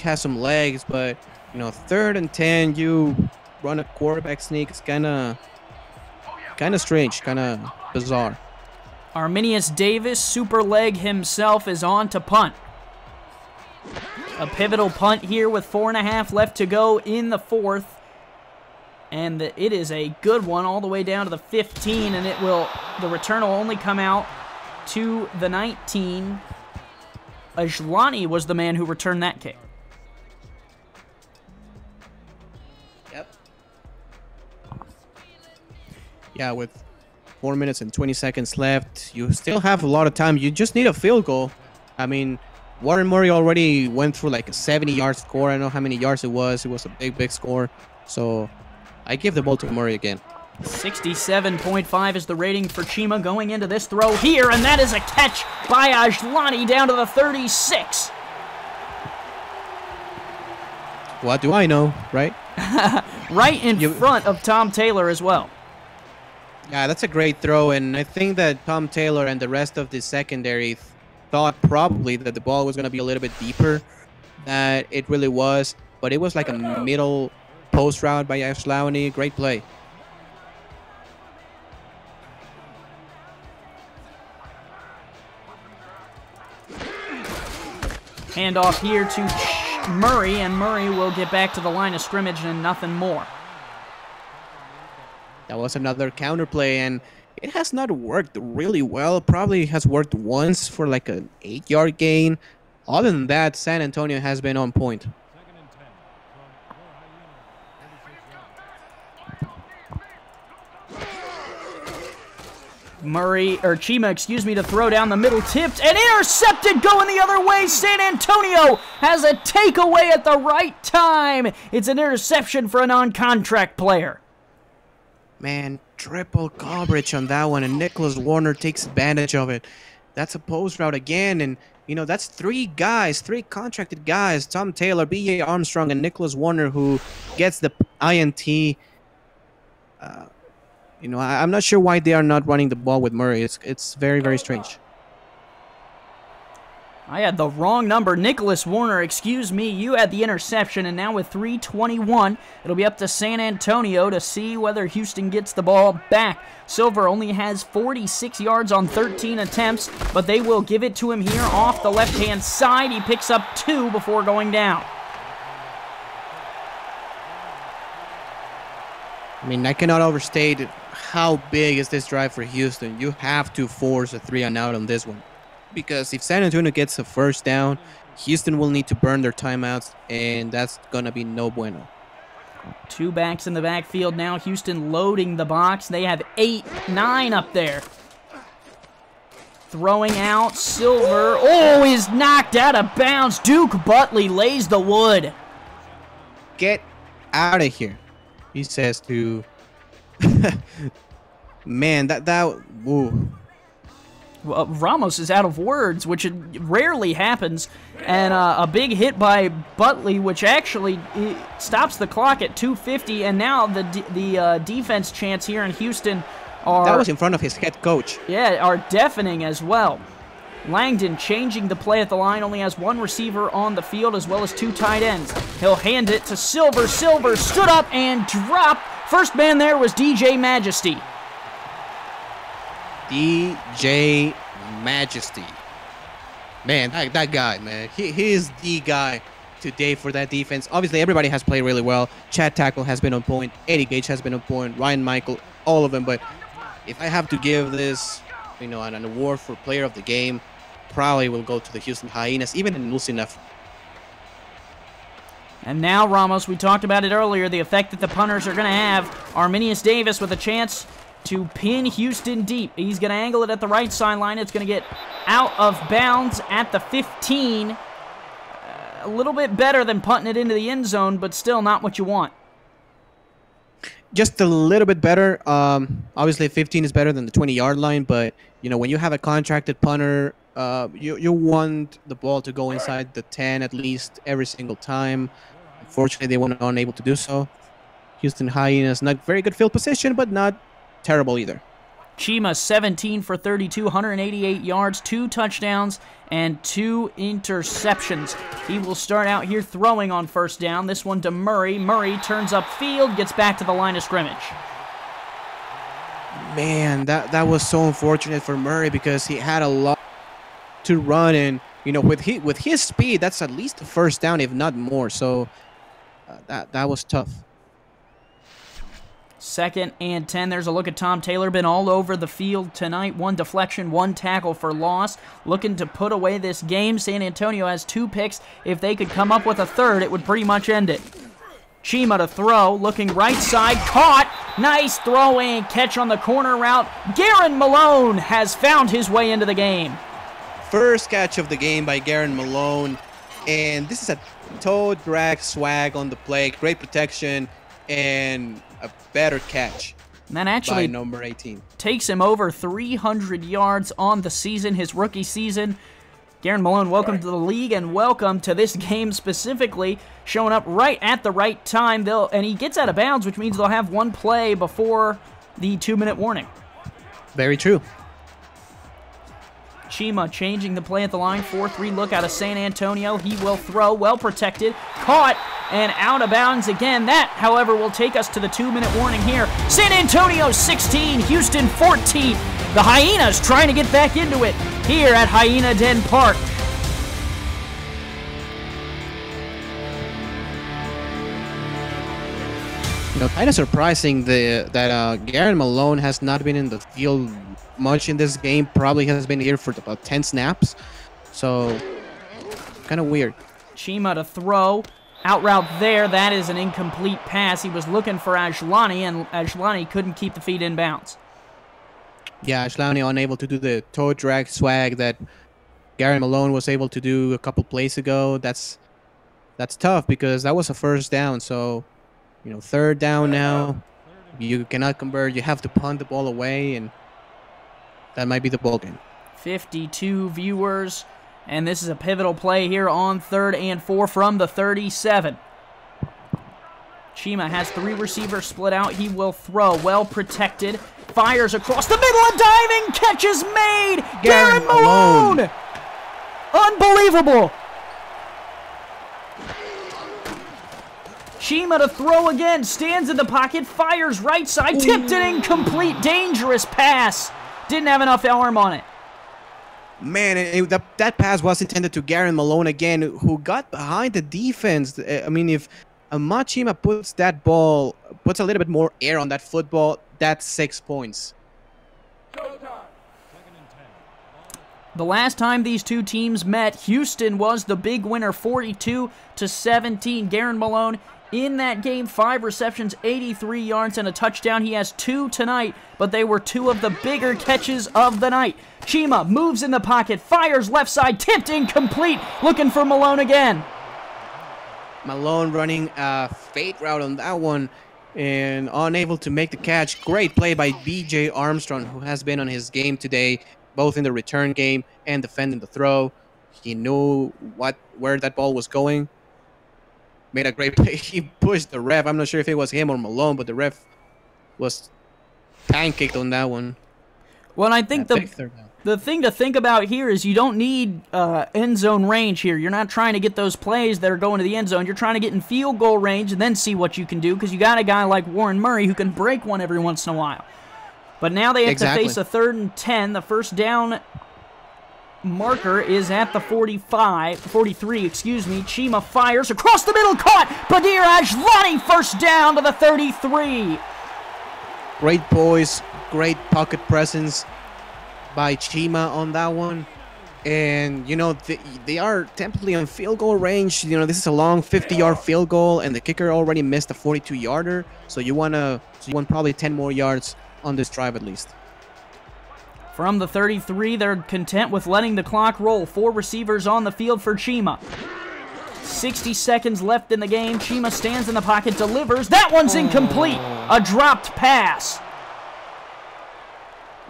has some legs, but 3rd and 10, you run a quarterback sneak. It's kind of strange, kind of bizarre. Arminius Davis, super leg himself, is on to punt. A pivotal punt here with 4.5 left to go in the 4th. And it is a good one all the way down to the 15, and the return will only come out to the 19. Ajlani was the man who returned that kick. Yep. Yeah, with 4 minutes and 20 seconds left, you still have a lot of time. You just need a field goal. Warren Murray already went through like a 70-yard score. I don't know how many yards it was. It was a big score. So I give the ball to Murray again. 67.5 is the rating for Chima going into this throw here, and that is a catch by Ajlani down to the 36. What do I know, right? Right in front of Tom Taylor as well. Yeah, that's a great throw, and I think that Tom Taylor and the rest of the secondary thought probably that the ball was going to be a little bit deeper than it really was, but it was like a middle post route by Ajlani. Great play. Handoff here to Murray, and Murray will get back to the line of scrimmage and nothing more. That was another counter play, and it has not worked really well. Probably has worked once for like an 8-yard gain. Other than that, San Antonio has been on point. Chima, to throw down the middle, tipped and intercepted, going the other way. San Antonio has a takeaway at the right time. It's an interception for a non-contract player. Man, triple coverage on that one, and Nicholas Warner takes advantage of it. That's a post route again, and That's three guys, three contracted guys. Tom Taylor, B.J. Armstrong, and Nicholas Warner, who gets the INT. I'm not sure why they are not running the ball with Murray. It's very, very strange. I had the wrong number. Nicholas Warner, excuse me. You had the interception, and now with 3:21, it'll be up to San Antonio to see whether Houston gets the ball back. Silver only has 46 yards on 13 attempts, but they will give it to him here off the left-hand side. He picks up 2 before going down. I mean, I cannot overstate how big is this drive for Houston. You have to force a 3-and-out on this one. Because if San Antonio gets a first down, Houston will need to burn their timeouts, and that's going to be no bueno. 2 backs in the backfield now. Houston loading the box. They have 8-9 up there. Throwing out Silver. Oh, is knocked out of bounds. Duke Butley lays the wood. Get out of here, he says to... Man, woo. Well, Ramos is out of words, which rarely happens, and a big hit by Butley, which actually stops the clock at 2:50, and now the defense chants here in Houston that was in front of his head coach. Yeah, are deafening as well. Langdon changing the play at the line, only has 1 receiver on the field as well as 2 tight ends. He'll hand it to Silver. Silver stood up and dropped. First man there was DJ Majesty. DJ Majesty. Man, that guy, man. He is the guy today for that defense. Obviously, everybody has played really well. Chad Tackle has been on point. Eddie Gage has been on point. Ryan Michael, all of them. But if I have to give this, an award for player of the game, probably will go to the Houston Hyenas, even in losing effort. And now, Ramos, we talked about it earlier, the effect that the punters are going to have. Arminius Davis with a chance to pin Houston deep. He's going to angle it at the right sideline. It's going to get out of bounds at the 15. A little bit better than punting it into the end zone, but still not what you want. Just a little bit better. Obviously, 15 is better than the 20-yard line, but when you have a contracted punter, you want the ball to go inside the 10 at least every single time. Unfortunately, they were unable to do so. Houston Hyenas, not very good field position, but not terrible either. Chima, 17 for 32, 188 yards, 2 touchdowns, and 2 interceptions. He will start out here throwing on first down. This one to Murray. Murray turns upfield, gets back to the line of scrimmage. Man, that was so unfortunate for Murray because he had a lot to run, and with his speed, that's at least a first down, if not more. So that was tough. 2nd and 10. There's a look at Tom Taylor. Been all over the field tonight. 1 deflection, 1 tackle for loss. Looking to put away this game. San Antonio has 2 picks. If they could come up with a 3rd, it would pretty much end it. Chima to throw. Looking right side. Caught. Nice throw and catch on the corner route. Garen Malone has found his way into the game. First catch of the game by Garen Malone. And this is a toe drag swag on the play. Great protection and a better catch. And that actually by number 18. Takes him over 300 yards on the season, his rookie season. Garen Malone, welcome to the league and welcome to this game specifically. Showing up right at the right time. And he gets out of bounds, which means they'll have 1 play before the 2-minute warning. Very true. Chima changing the play at the line. 4-3 look out of San Antonio. He will throw. Well protected. Caught and out of bounds again. That, however, will take us to the 2-minute warning here. San Antonio 16, Houston 14. The Hyenas trying to get back into it here at Hyena Den Park. Kind of surprising that Garen Malone has not been in the field much in this game. Probably has been here for about 10 snaps. So, kind of weird. Chima to throw. Out route there. That is an incomplete pass. He was looking for Ajlani, and Ajlani couldn't keep the feet in bounds. Yeah, Ajlani unable to do the toe drag swag that Garen Malone was able to do a couple plays ago. That's tough because that was a first down. So, 3rd down now. You cannot convert. You have to punt the ball away, and that might be the ball game. 52 viewers And this is a pivotal play here on 3rd and 4 from the 37. Chima has 3 receivers split out. He will throw. Well protected. Fires across the middle. A diving catch is made. Garrett Malone. Unbelievable. Chima to throw again. Stands in the pocket. Fires right side. Tipped it incomplete. Dangerous pass. Didn't have enough arm on it. Man, that pass was intended to Garrett Malone again, who got behind the defense. I mean, if Chima puts a little bit more air on that football, that's 6 points. The last time these two teams met, Houston was the big winner, 42-17. Garrett Malone in that game, 5 receptions, 83 yards, and a touchdown. He has 2 tonight, but they were 2 of the bigger catches of the night. Chima moves in the pocket, fires left side, tipped incomplete, looking for Malone again. Malone running a fade route on that one and unable to make the catch. Great play by B.J. Armstrong, who has been on his game today, both in the return game and defending the throw. He knew where that ball was going. Made a great play. He pushed the ref. I'm not sure if it was him or Malone, but the ref was pancaked on that one. Well, and I think the thing to think about here is you don't need end zone range here. You're not trying to get those plays that are going to the end zone. You're trying to get in field goal range and then see what you can do, because you got a guy like Warren Murray who can break one every once in a while. But now they have to face a 3rd and 10. The first down marker is at the 43, excuse me. Chima fires across the middle, caught. Badir Ajlani, first down to the 33. Great poise, great pocket presence by Chima on that one. And, you know, they are temptingly on field goal range. You know, this is a long 50-yard field goal, and the kicker already missed a 42-yarder. So you want probably 10 more yards on this drive at least. From the 33, they're content with letting the clock roll. 4 receivers on the field for Chima. 60 seconds left in the game. Chima stands in the pocket, delivers. That one's incomplete. A dropped pass.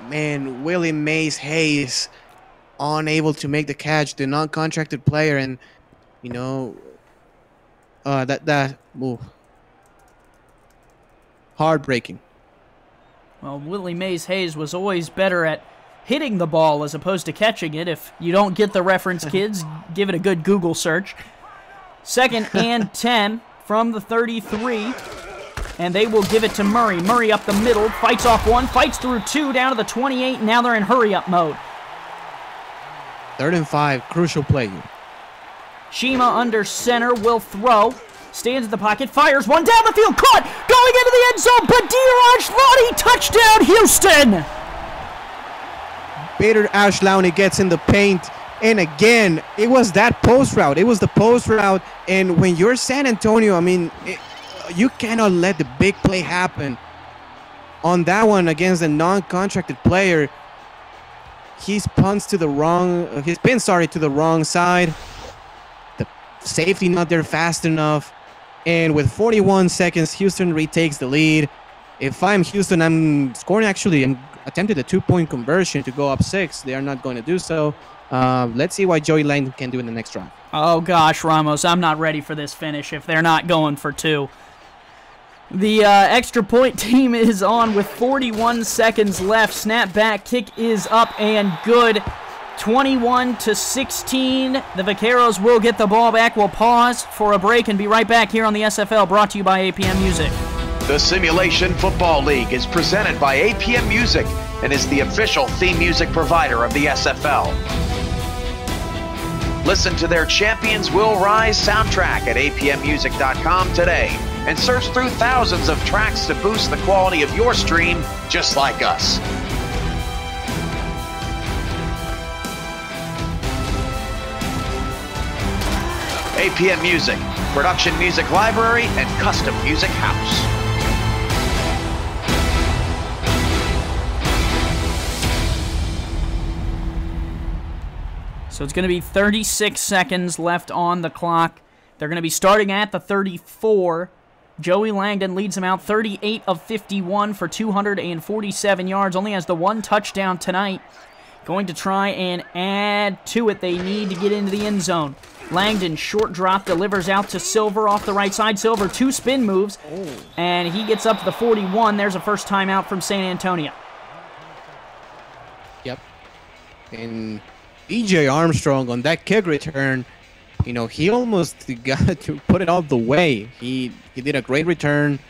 Man, Willie Mays Hayes unable to make the catch, the non-contracted player, and you know heartbreaking. Well, Willie Mays Hayes was always better at hitting the ball as opposed to catching it. If you don't get the reference, kids, give it a good Google search. 2nd and 10 from the 33. And they will give it to Murray. Murray up the middle, fights off 1, fights through 2, down to the 28, and now they're in hurry-up mode. 3rd and 5, crucial play. Chima under center will throw. Stands in the pocket, fires one down the field, caught, going into the end zone. Badir Ajlani, touchdown, Houston! Badir Ajlani gets in the paint, and again, it was that post route. It was the post route, and when you're San Antonio, I mean, you cannot let the big play happen. On that one against a non-contracted player, he spins to the wrong side. The safety not there fast enough. And with 41 seconds, Houston retakes the lead. If I'm Houston, I'm attempted a 2-point conversion to go up 6. They are not going to do so. Let's see what Joey Lang can do in the next drive. Oh, gosh, Ramos, I'm not ready for this finish if they're not going for 2. The extra point team is on with 41 seconds left. Snap back, kick is up and good. 21-16. The Vaqueros will get the ball back. We'll pause for a break and be right back here on the SFL, brought to you by APM Music. The Simulation Football League is presented by APM Music and is the official theme music provider of the SFL. Listen to their Champions Will Rise soundtrack at apmmusic.com today and search through thousands of tracks to boost the quality of your stream just like us. APM Music, production music library and custom music house. So it's going to be 36 seconds left on the clock. They're going to be starting at the 34. Joey Langdon leads them out 38 of 51 for 247 yards. Only has the 1 touchdown tonight. going to try and add to it. They need to get into the end zone. Langdon, short drop, delivers out to Silver off the right side. Silver, 2 spin moves, and he gets up to the 41. There's a first timeout from San Antonio. Yep. And E.J. Armstrong on that kick return, you know, he almost got to put it all the way. He did a great return,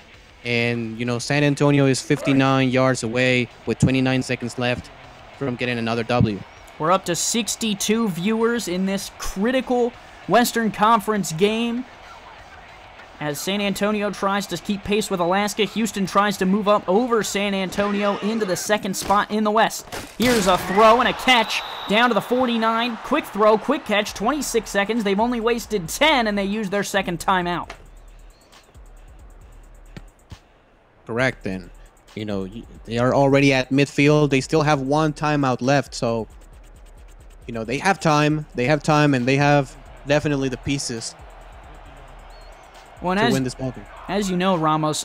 and, you know, San Antonio is 59 yards away with 29 seconds left from getting another W. We're up to 62 viewers in this critical Western Conference game. As San Antonio tries to keep pace with Alaska, Houston tries to move up over San Antonio into the second spot in the West. Here's a throw and a catch down to the 49. Quick throw, quick catch, 26 seconds. They've only wasted 10, and they used their second timeout. Correct, then. You know, they are already at midfield. They still have 1 timeout left, so, you know, they have time. They have time, and they have definitely the pieces to win this ball game. As you know, Ramos,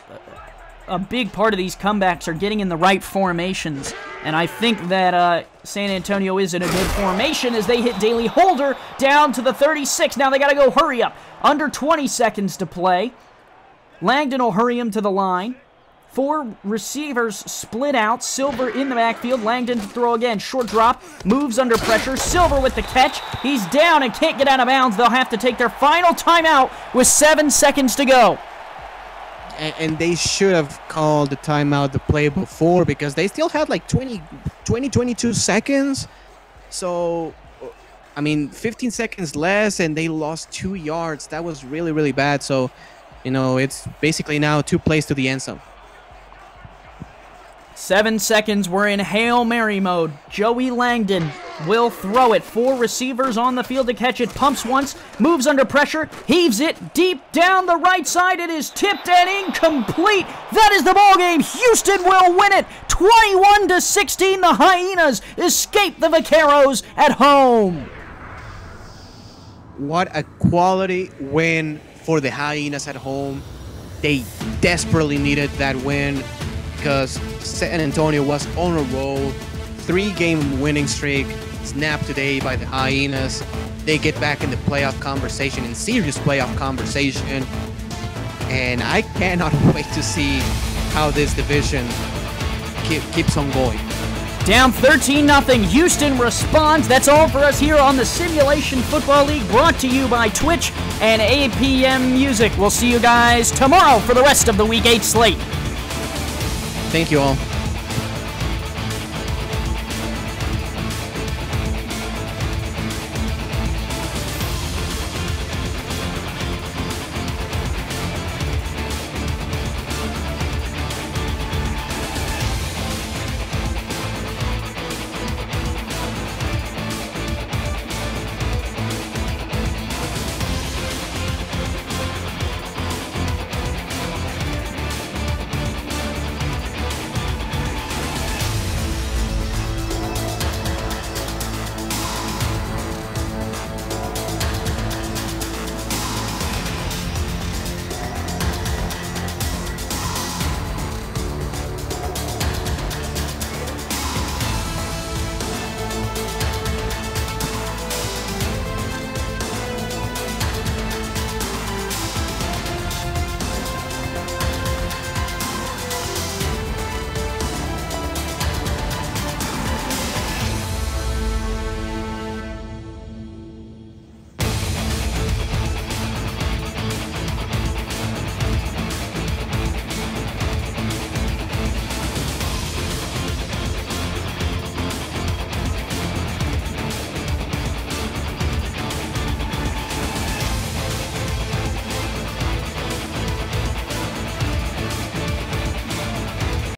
a big part of these comebacks are getting in the right formations. And I think that San Antonio is in a good formation as they hit Daly Holder down to the 36. Now they got to go hurry up. Under 20 seconds to play. Langdon will hurry him to the line. 4 receivers split out. Silver in the backfield. Langdon to throw again. Short drop. Moves under pressure. Silver with the catch. He's down and can't get out of bounds. They'll have to take their final timeout with 7 seconds to go. And they should have called the timeout the play before, because they still had like 22 seconds. So, I mean, 15 seconds less, and they lost 2 yards. That was really, really bad. So, you know, it's basically now 2 plays to the end zone. 7 seconds, we're in Hail Mary mode. Joey Langdon will throw it. 4 receivers on the field to catch it. Pumps once, moves under pressure, heaves it deep down the right side. It is tipped and incomplete. That is the ball game. Houston will win it. 21-16, the Hyenas escape the Vaqueros at home. What a quality win for the Hyenas at home. They desperately needed that win, because San Antonio was on a roll. 3-game winning streak snapped today by the Hyenas. They get back in the playoff conversation, in serious playoff conversation. And I cannot wait to see how this division keeps on going. Down 13-0. Houston responds. That's all for us here on the Simulation Football League, brought to you by Twitch and APM Music. We'll see you guys tomorrow for the rest of the Week 8 slate. Thank you all.